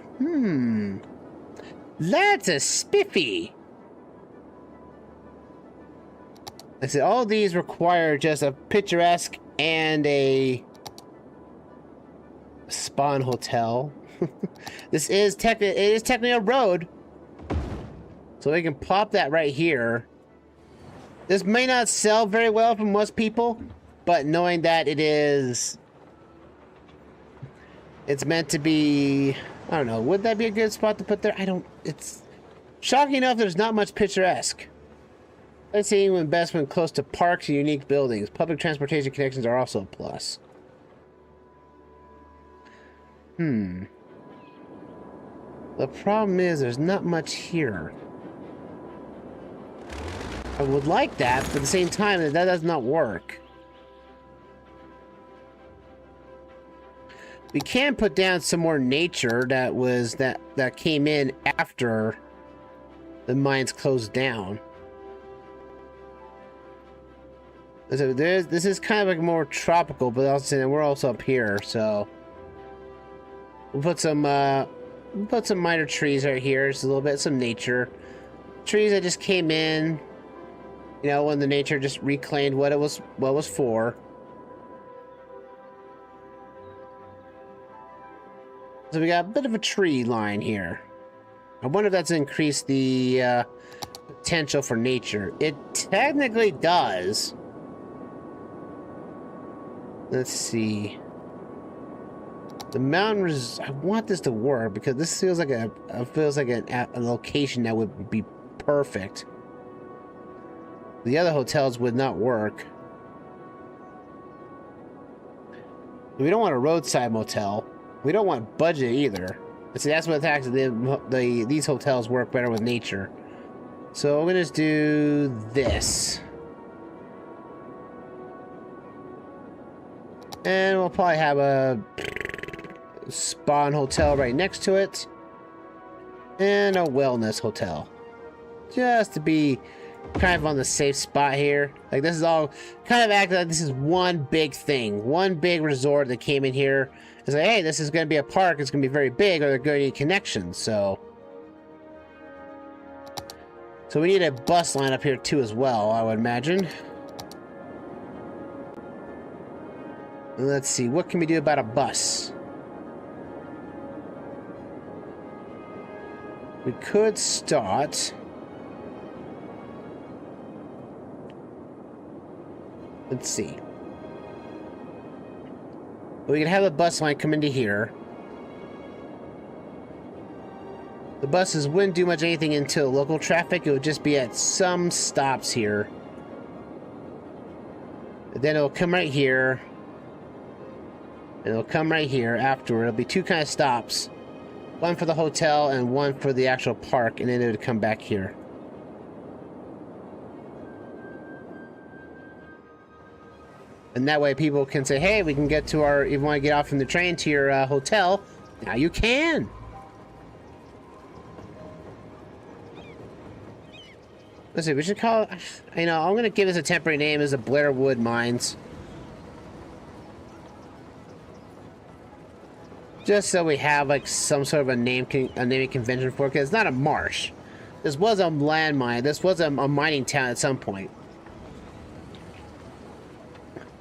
That's a spiffy. I said all these require just a picturesque and a spawn hotel. This is technically a road, so we can plop that right here. This may not sell very well for most people, but knowing that it's meant to be, I don't know, would that be a good spot to put there? It's shocking enough there's not much picturesque. Let's see, investment close to parks and unique buildings. Public transportation connections are also a plus. The problem is there's not much here. I would like that, but at the same time, that does not work. We can put down some more nature that came in after the mines closed down. So this is kind of like more tropical, but also we're also up here, so we'll put some minor trees right here, just a little bit, some nature. Trees that just came in, you know, when the nature just reclaimed what it was for. So we got a bit of a tree line here. I wonder if that's increased the potential for nature. It technically does. Let's see. The mountain I want this to work because this feels like a location that would be perfect. The other hotels would not work. We don't want a roadside motel. We don't want budget either. See, that's what these hotels work better with nature. So I'm gonna just do this. And we'll probably have a spawn hotel right next to it. And a wellness hotel. Just to be kind of on the safe spot here. Like, this is all kind of acting like this is one big thing. One big resort that came in here. It's like, hey, this is going to be a park. It's going to be very big, or they're going to need connections. So we need a bus line up here too as well, I would imagine. Let's see, what can we do about a bus? We could start. Let's see. We can have the bus line come into here. The buses wouldn't do much anything until local traffic. It would just be at some stops here. And then it'll come right here. And it'll come right here afterward. It'll be two kind of stops. One for the hotel and one for the actual park, and then it would come back here. And that way people can say, hey, we can get to our, if you want to get off from the train to your hotel, now you can. Let's see, we should call it, you know, I'm going to give this a temporary name as the Blairwood Mines. Just so we have like some sort of a naming convention for it, because it's not a marsh. This was a landmine. This was a mining town at some point.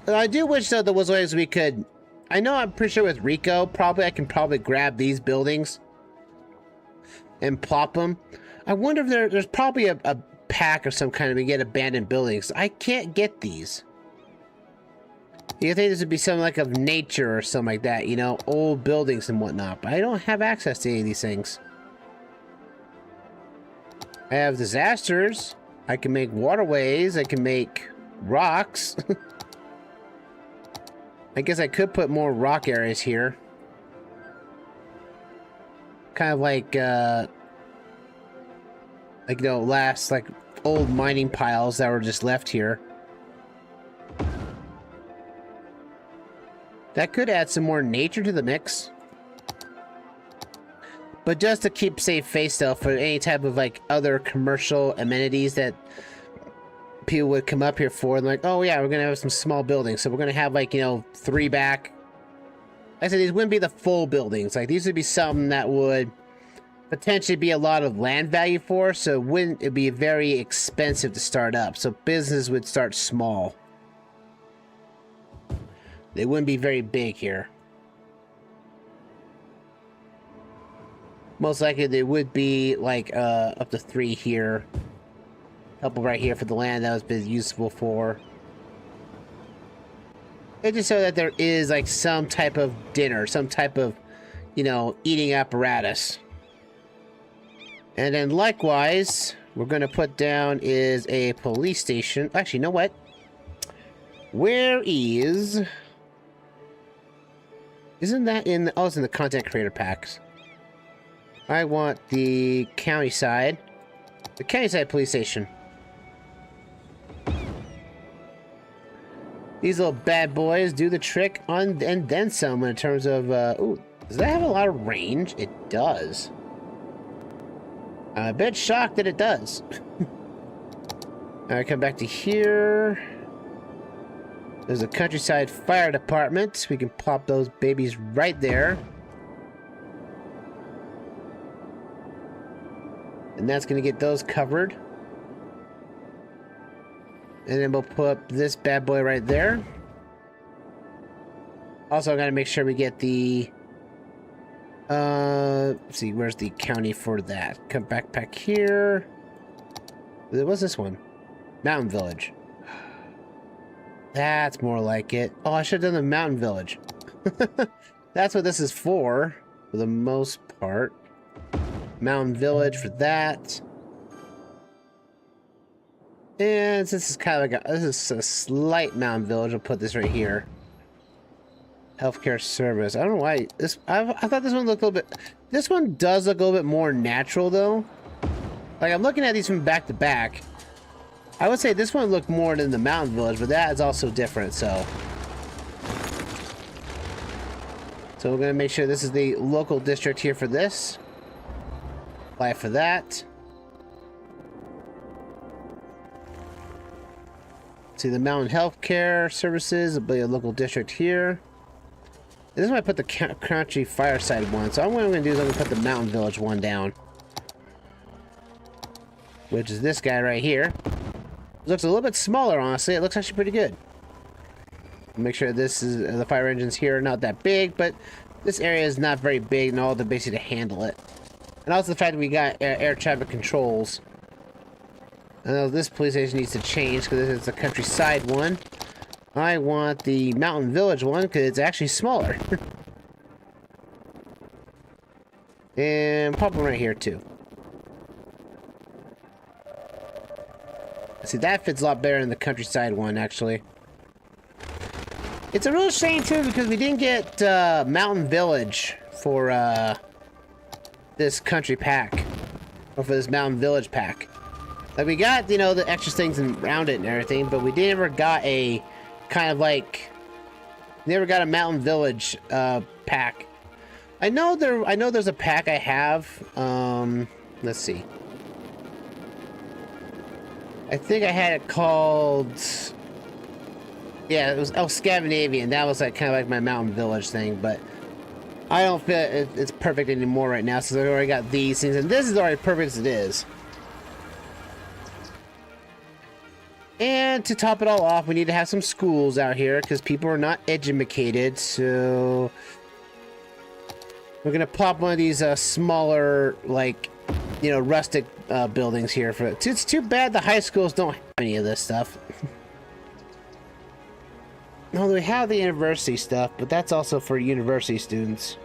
But I do wish though there was ways we could. I know I'm pretty sure with Rico, probably I can probably grab these buildings and plop them. I wonder if there's probably a pack or some kind of we get abandoned buildings. I can't get these. You think this would be something like of nature or something like that, you know, old buildings and whatnot, but I don't have access to any of these things. I have disasters. I can make waterways. I can make rocks. I guess I could put more rock areas here. Kind of like you know, last, like, old mining piles that were just left here. That could add some more nature to the mix. But just to keep safe face, though, for any type of, like, other commercial amenities that people would come up here for, and like, oh yeah, we're gonna have some small buildings, so we're gonna have, like, you know, 3 back. Like I said, these wouldn't be the full buildings. Like, these would be something that would potentially be a lot of land value for, so it'd be very expensive to start up. So business would start small. They wouldn't be very big here. Most likely they would be like up to 3 here. A couple right here for the land that was been useful for. It's just so that there is like some type of dinner, some type of, you know, eating apparatus. And then likewise, we're gonna put down is a police station. Actually, you know what? Where is... Isn't that in the... Oh, it's in the content creator packs. I want the county side. The county side police station. These little bad boys do the trick on and then some in terms of... ooh, does that have a lot of range? It does. I'm a bit shocked that it does. Alright, come back to here. There's a countryside fire department. We can pop those babies right there. And that's going to get those covered. And then we'll put up this bad boy right there. Also, I got to make sure we get the... let's see, where's the county for that? Come back here. What's this one? Mountain Village. That's more like it. Oh, I should have done the Mountain Village. That's what this is for the most part. Mountain Village for that. And since it's kind of like this is a slight Mountain Village, I'll put this right here. Healthcare service. I don't know why this. I thought this one looked a little bit. This one does look a little bit more natural, though. Like, I'm looking at these from back to back. I would say this one looked more than the Mountain Village, but that is also different. So we're gonna make sure this is the local district here for this. Apply for that. See, the Mountain Healthcare Services will be a local district here. This is why I put the country fireside one. So what I'm going to do is I'm going to put the Mountain Village one down. Which is this guy right here. It looks a little bit smaller, honestly. It looks actually pretty good. Make sure this is the fire engines here are not that big, but this area is not very big and all the basically to handle it. And also the fact that we got air traffic controls. I know this police station needs to change because it's a countryside one. I want the Mountain Village one because it's actually smaller. And pop one right here too. See, that fits a lot better in the countryside one, actually. It's a real shame too because we didn't get Mountain Village for this country pack, or for this mountain village pack. Like, we got, you know, the extra things around it and everything, but we never got a kind of like, never got a mountain village pack. I know there's a pack I have. Let's see. I think I had it called, yeah, it was Scandinavian. That was like kind of like my mountain village thing, but I don't feel it's perfect anymore right now, since I already got these things, and this is already perfect as it is. And to top it all off, we need to have some schools out here, because people are not educated, so we're gonna plop one of these smaller, like, you know, rustic buildings here. For it's too bad the high schools don't have any of this stuff. No, we have the university stuff, but that's also for university students.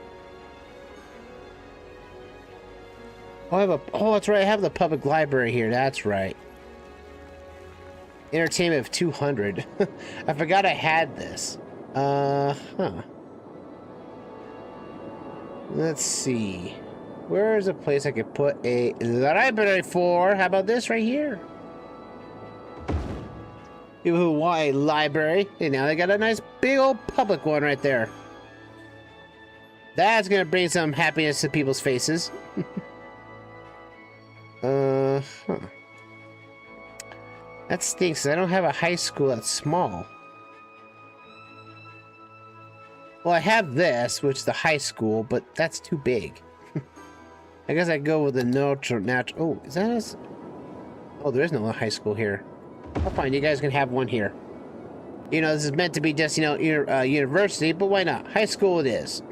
Oh, that's right. I have the public library here. That's right. Entertainment of 200. I forgot I had this. Huh. Let's see. Where is a place I could put a library for? How about this right here? People who want a library, and now they got a nice big old public one right there. That's gonna bring some happiness to people's faces. Huh. That stinks, 'cause I don't have a high school that's small. Well, I have this, which is the high school, but that's too big. I guess I'd go with the natural. Oh, is that us? Oh, there is no high school here. Oh, fine, you guys can have one here. You know, this is meant to be just, you know, university, but why not? High school it is.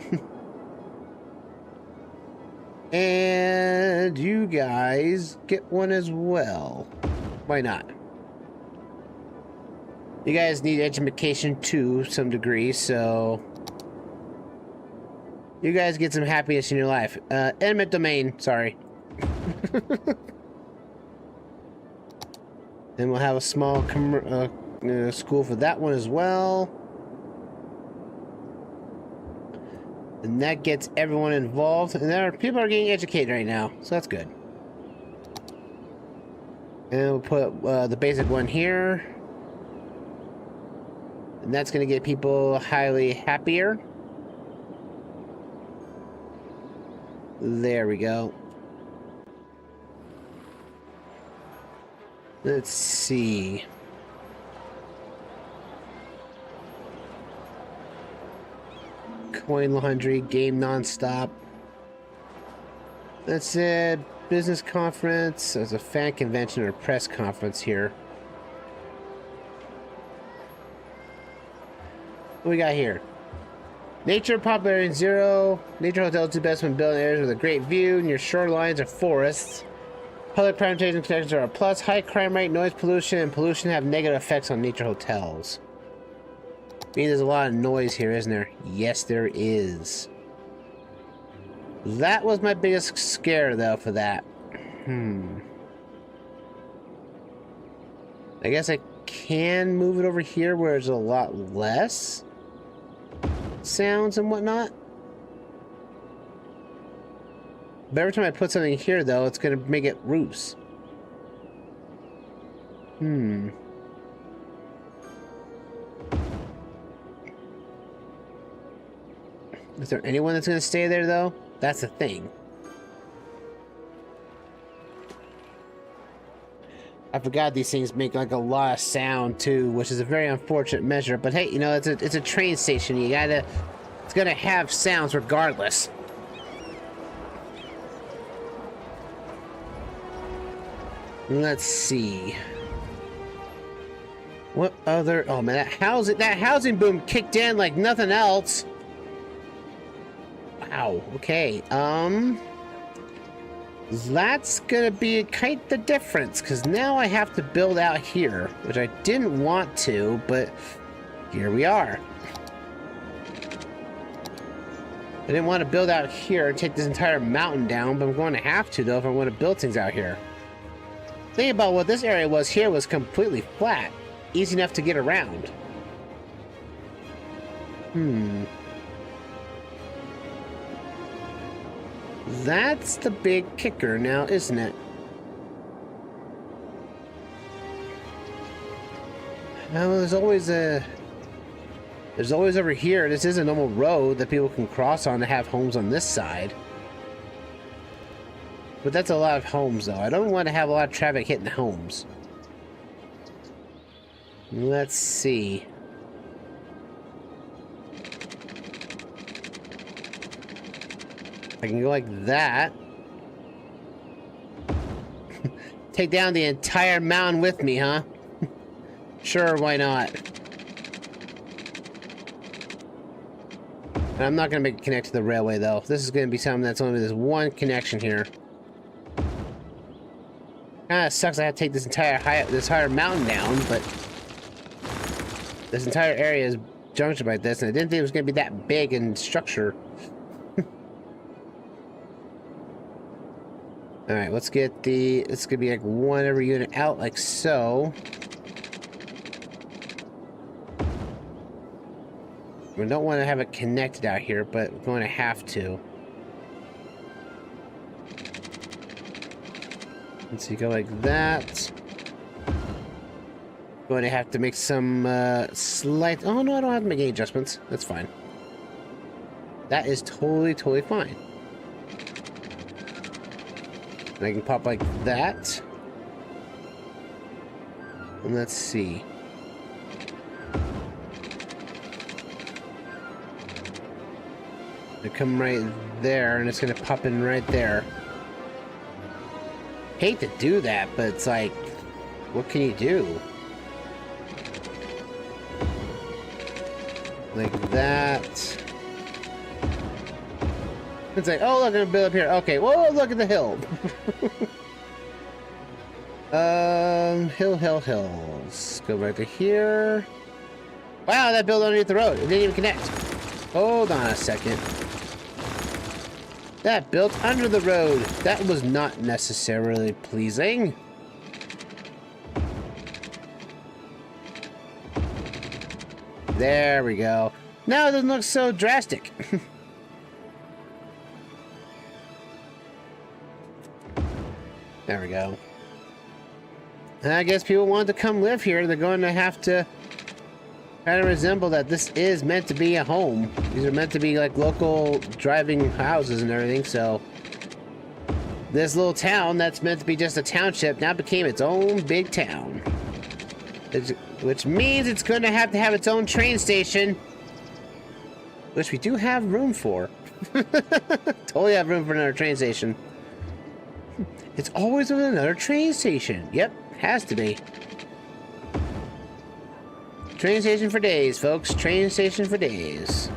And you guys get one as well. Why not? You guys need education to some degree, so you guys get some happiness in your life. Eminent domain, sorry. Then we'll have a small school for that one as well. And that gets everyone involved. And people are getting educated right now, so that's good. And we'll put the basic one here. And that's going to get people highly happier. There we go. Let's see. Coin laundry, game nonstop. That's it. Business conference. There's a fan convention or press conference here. What we got here? Nature popularity 0. Nature hotels do best when built in areas with a great view. Near shorelines or forests. Public transportation connections are a plus. High crime rate, noise pollution, and pollution have negative effects on nature hotels. I mean, there's a lot of noise here, isn't there? Yes, there is. That was my biggest scare, though, for that. I guess I can move it over here where there's a lot less sounds and whatnot. But every time I put something here, though, it's going to make it loose. Is there anyone that's going to stay there, though? That's the thing. I forgot these things make like a lot of sound, too, which is a very unfortunate measure. But hey, you know, it's a train station. You gotta... It's gonna have sounds regardless. Let's see. What other... Oh, man, that housing boom kicked in like nothing else. Wow, okay. That's gonna be quite the difference, because now I have to build out here, which I didn't want to, but here we are. I didn't want to build out here and take this entire mountain down, but I'm going to have to, though, if I want to build things out here. Think about what this area was here was completely flat. Easy enough to get around. That's the big kicker now, isn't it? Well, there's always over here. This is a normal road that people can cross on to have homes on this side. But that's a lot of homes, though. I don't want to have a lot of traffic hitting the homes. Let's see. I can go like that. Take down the entire mountain with me, huh? Sure, why not? And I'm not going to make it connect to the railway, though. This is going to be something that's only this one connection here. Kind of sucks I have to take this entire mountain down, but this entire area is junctioned like this, and I didn't think it was going to be that big in structure. All right, let's get the. It's going to be like one every unit out, like so. We don't want to have it connected out here, but we're going to have to. Let's see, go like that. Going to have to make some slight... Oh, no, I don't have to make any adjustments. That's fine. That is totally fine. And I can pop like that. And let's see. They come right there, and it's going to pop in right there. Hate to do that, but it's like, what can you do? Like that. It's like, oh, look, I'm gonna build up here. Okay, whoa, look at the hill. Hills. Go right to here. Wow, that built underneath the road. It didn't even connect. Hold on a second. That built under the road. That was not necessarily pleasing. There we go. Now it doesn't look so drastic. There we go. And I guess people want to come live here. They're going to have to kind of resemble that this is meant to be a home. These are meant to be like local driving houses and everything, so this little town that's meant to be just a township now became its own big town. Which means it's going to have its own train station, which we do have room for. Totally have room for another train station. It's always with another train station. Yep, has to be. Train station for days, folks. Train station for days.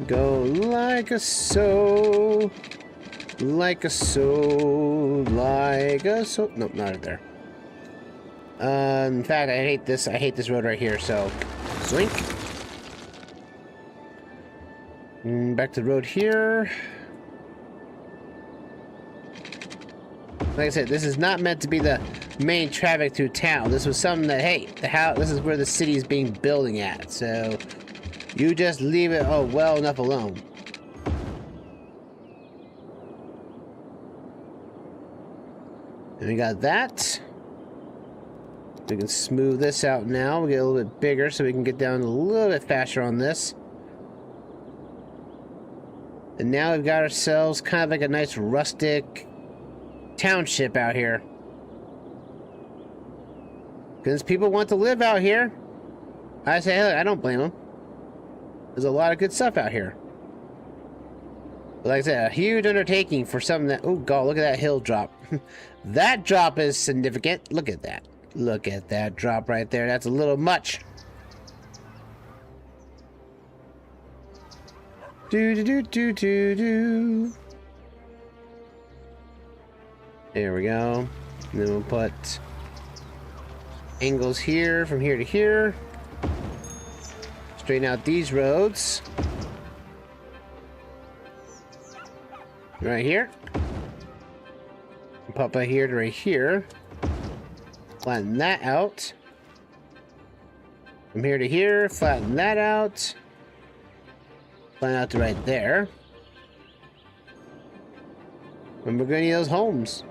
Go like a so. Like a so. Like a so. Nope, not there. In fact, I hate this. I hate this road right here, so. Slink. Back to the road here. Like I said, this is not meant to be the main traffic through town. This was something that, hey, this is where the city is being building at. So you just leave it well enough alone. And we got that. We can smooth this out now. We get a little bit bigger so we can get down a little bit faster on this. And now we've got ourselves kind of like a nice rustic township out here. Because people want to live out here. I say, hey, I don't blame them. There's a lot of good stuff out here. But like I said, a huge undertaking for something that... Oh, God, look at that hill drop. That drop is significant. Look at that. Look at that drop right there. That's a little much. Do. There we go. And then we'll put angles here, from here to here. Straighten out these roads. Right here. Pop right here to right here. Flatten that out. From here to here, flatten that out. Flatten out to right there. And we're gonna need those homes.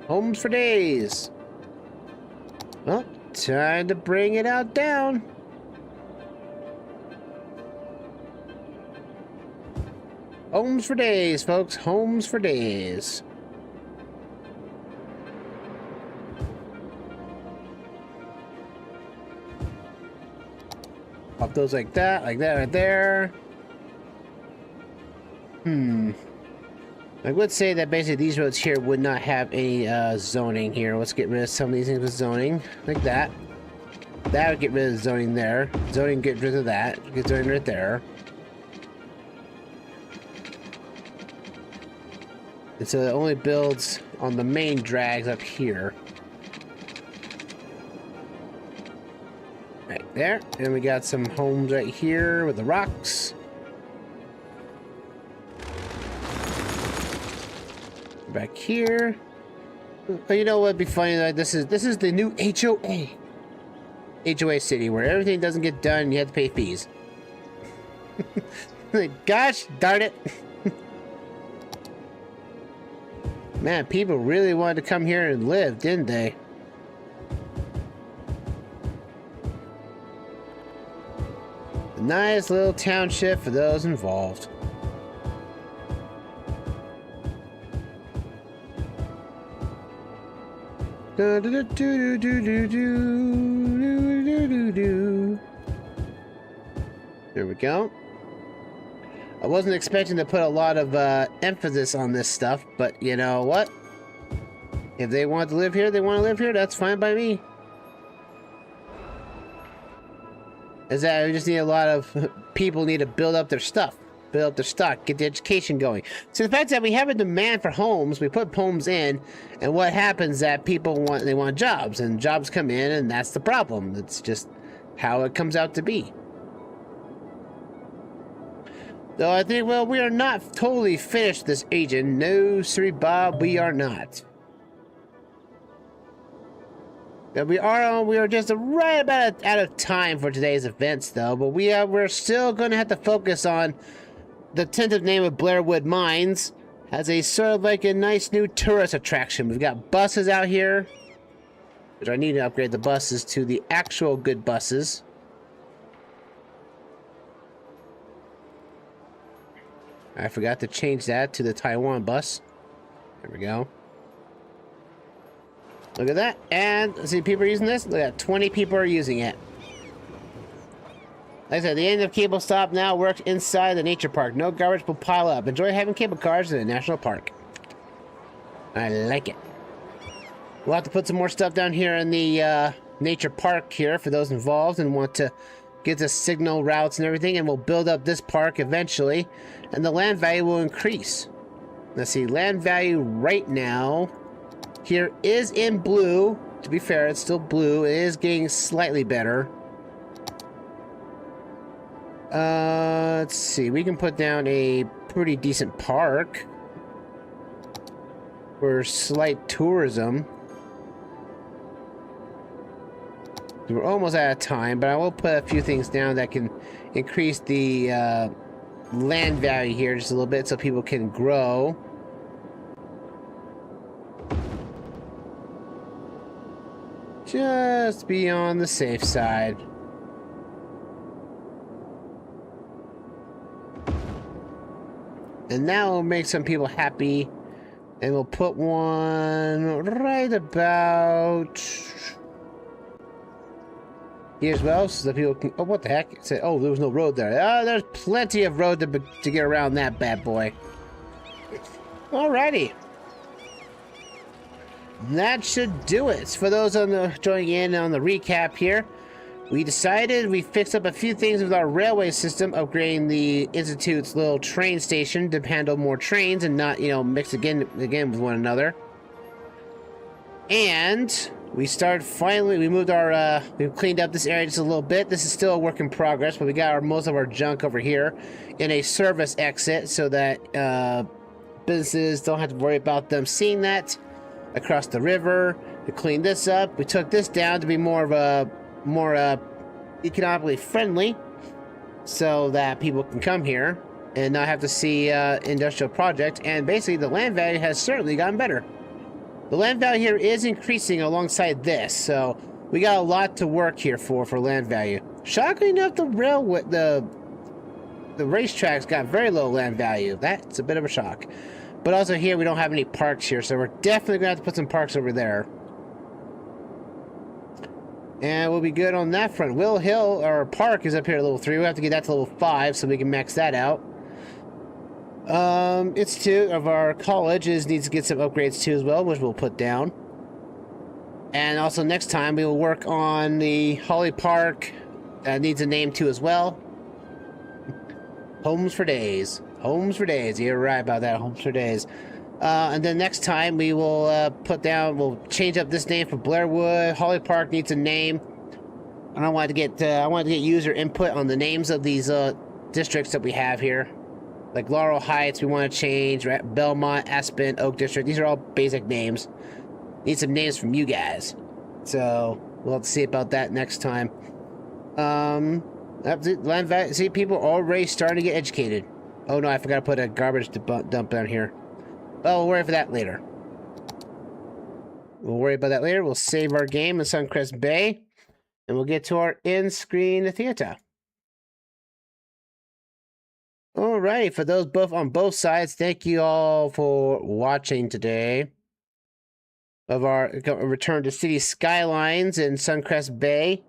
Homes for days. Well, time to bring it out down. Homes for days, folks. Homes for days. Pop those like that right there. I would say that basically these roads here would not have any zoning here. Let's get rid of some of these things with zoning, like that. That would get rid of zoning there. Zoning, get rid of that. Get zoning right there. And so it only builds on the main drags up here. Right there. And we got some homes right here with the rocks. Back here. Oh, you know what'd be funny? Like this is the new HOA city where everything doesn't get done and you have to pay fees. Like, gosh darn it. Man, people really wanted to come here and live, didn't they? A nice little township for those involved. There we go. I wasn't expecting to put a lot of emphasis on this stuff, but you know what? If they want to live here, they want to live here, that's fine by me. Is that we just need a lot of people need to build up their stuff, build up their stock, get the education going. So the fact that we have a demand for homes, we put homes in, and what happens that people want jobs, and jobs come in, and that's the problem. It's just how it comes out to be. Though I think, well, we are not totally finished this agent. No, sir, Bob, we are not. We are just right about out of time for today's events, though. But we're still going to have to focus on the tentative name of Blairwood Mines as a sort of like a nice new tourist attraction. We've got buses out here, which I need to upgrade the buses to the actual good buses. I forgot to change that to the Taiwan bus. There we go. Look at that. And see, people are using this. Look at that. 20 people are using it. Like I said, the end of cable stop now works inside the nature park. No garbage will pile up. Enjoy having cable cars in the national park. I like it. We'll have to put some more stuff down here in the nature park here for those involved and want to get the signal routes and everything, and we'll build up this park eventually, and the land value will increase. Let's see, land value right now here is in blue. To be fair, it's still blue. It is getting slightly better. Let's see, we can put down a pretty decent park for slight tourism. We're almost out of time, but I will put a few things down that can increase the land value here just a little bit so people can grow. Just be on the safe side. And that will make some people happy. And we'll put one right about here as well, so that people can... Oh, what the heck? It said, oh, there was no road there. Oh, there's plenty of road to get around that bad boy. Alrighty. That should do it. For those on the joining in on the recap here, we decided we fixed up a few things with our railway system, upgrading the Institute's little train station to handle more trains and not, you know, mix again with one another. And we started finally, we moved our, we've cleaned up this area just a little bit. This is still a work in progress, but we got most of our junk over here in a service exit so that businesses don't have to worry about them seeing that across the river. We cleaned this up. We took this down to be more of a, economically friendly so that people can come here and not have to see industrial projects. And basically the land value has certainly gotten better. The land value here is increasing alongside this, so we got a lot to work here for land value. Shockingly enough, the racetracks got very low land value. That's a bit of a shock. But also here we don't have any parks here, so we're definitely gonna have to put some parks over there. And we'll be good on that front. Will Hill, our park, is up here at level 3. We'll have to get that to level 5 so we can max that out. Institute of our college needs to get some upgrades too as well, which we'll put down. And also next time we will work on the Holly Park. That needs a name too as well. Homes for Days. Homes for Days. You're right about that. Homes for Days. And then next time we will we'll change up this name for Blairwood. Holly Park needs a name. And I wanted to get user input on the names of these districts that we have here. Like Laurel Heights, we want to change. Belmont, Aspen, Oak District. These are all basic names. Need some names from you guys. So we'll have to see about that next time. See, people are already starting to get educated. Oh no, I forgot to put a garbage dump down here. Well, we'll worry for that later. We'll worry about that later. We'll save our game in Suncrest Bay. And we'll get to our in-screen theater. Alright, for those on both sides, thank you all for watching today. Of our return to Cities Skylines in Suncrest Bay.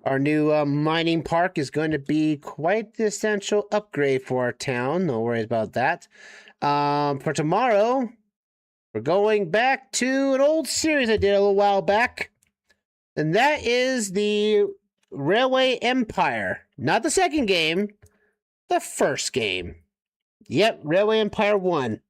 Our new mining park is going to be quite the essential upgrade for our town. No worries about that. For tomorrow, we're going back to an old series I did a little while back. And that is the Railway Empire. Not the second game, the first game. Yep, Railway Empire 1.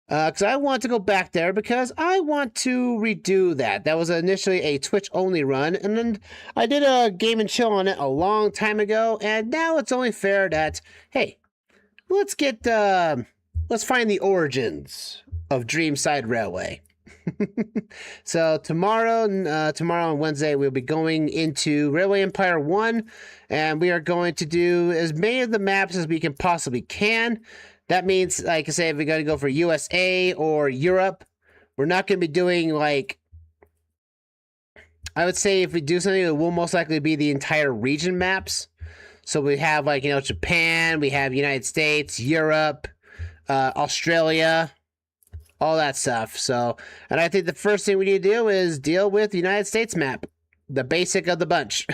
Because I want to go back there because I want to redo that. That was initially a Twitch-only run, and then I did a game and chill on it a long time ago, and now it's only fair that, hey, let's find the origins of Dreamside Railway. So tomorrow on Wednesday, we'll be going into Railway Empire 1, and we are going to do as many of the maps as we can possibly can. That means, like I say, if we're going to go for USA or Europe, we're not going to be doing, like, I would say if we do something, it will most likely be the entire region maps. So we have, like, you know, Japan, we have United States, Europe, Australia, all that stuff. So, and I think the first thing we need to do is deal with the United States map, the basic of the bunch,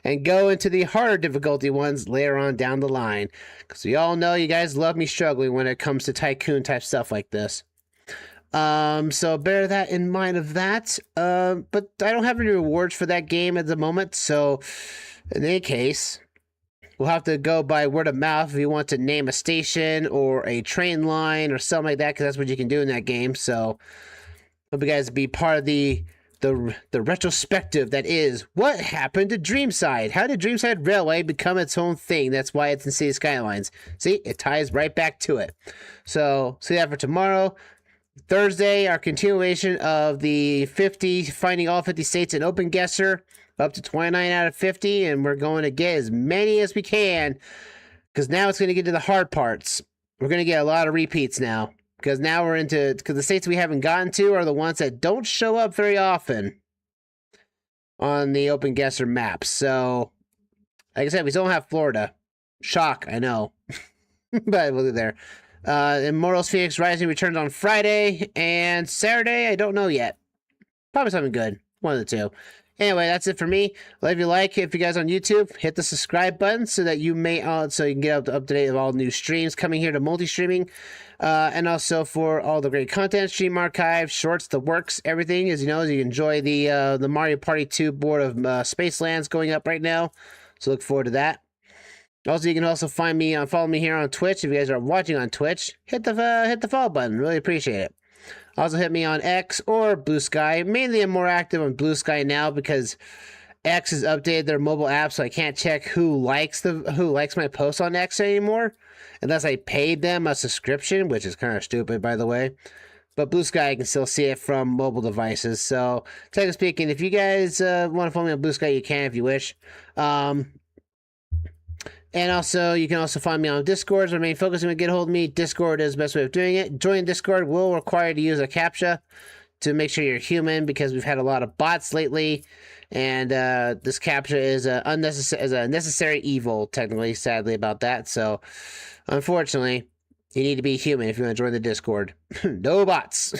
and go into the harder difficulty ones later on down the line. Because we all know you guys love me struggling when it comes to tycoon type stuff like this. So bear that in mind of that. But I don't have any rewards for that game at the moment. So in any case, we'll have to go by word of mouth if you want to name a station or a train line or something like that, because that's what you can do in that game. So hope you guys be part of the retrospective that is what happened to Dreamside. How did Dreamside Railway become its own thing? That's why it's in Cities Skylines. See, it ties right back to it. So see that for tomorrow. Thursday, our continuation of the finding all 50 states in Open Guesser, up to 29 out of 50, and we're going to get as many as we can, because now it's going to get to the hard parts. We're going to get a lot of repeats now. Because now we're into, because the states we haven't gotten to are the ones that don't show up very often on the Open Guesser maps. So, like I said, we still don't have Florida. Shock, I know. But we'll do there. Immortals Phoenix Rising returns on Friday, and Saturday, I don't know yet. Probably something good. One of the two. Anyway, that's it for me. If you like, if you guys on YouTube, hit the subscribe button so that you so you can get up to date with all new streams coming here to multi-streaming. And also for all the great content, stream archive, shorts, the works, everything. As you know, as you enjoy the Mario Party 2 board of Spacelands going up right now. So look forward to that. Also, you can also follow me here on Twitch. If you guys are watching on Twitch, hit the follow button. Really appreciate it. Also hit me on X or Blue Sky. Mainly I'm more active on Blue Sky now because X has updated their mobile app, so I can't check who likes my posts on X anymore, unless I paid them a subscription, which is kind of stupid, by the way. but Blue Sky, you can still see it from mobile devices. So, technically speaking, if you guys want to follow me on Blue Sky, you can if you wish. And also, you can also find me on Discord. So, main focus on get a hold of me. Discord is the best way of doing it. Joining Discord will require you to use a CAPTCHA to make sure you're human, because we've had a lot of bots lately. And this CAPTCHA is a necessary evil, technically, sadly, about that. So, unfortunately, you need to be human if you want to join the Discord. No bots.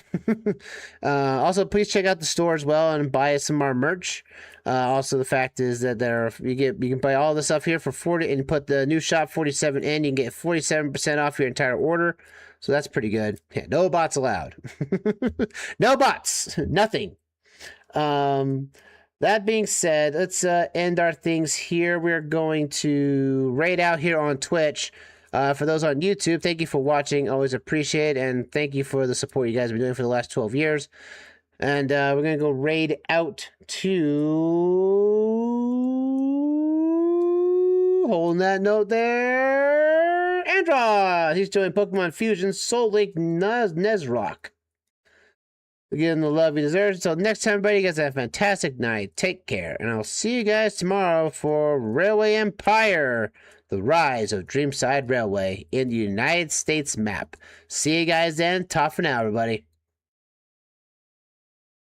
Also, please check out the store as well and buy some of our merch. Also, the fact is that you can buy all the stuff here for 40, and put the new shop 47 in. You can get 47% off your entire order. So that's pretty good. Yeah, no bots allowed. No bots. Nothing. That being said, let's end our things here. We're going to raid out here on Twitch. For those on YouTube, thank you for watching. Always appreciate it. And thank you for the support you guys have been doing for the last 12 years. And we're going to go raid out to... Holding that note there. Andra! He's doing Pokemon Fusion Soul Link Nezrock. Again, the love you deserve. Until next time, everybody, you guys have a fantastic night. Take care. And I'll see you guys tomorrow for Railway Empire, the rise of Dreamside Railway in the United States map. See you guys then. Ta for now, everybody.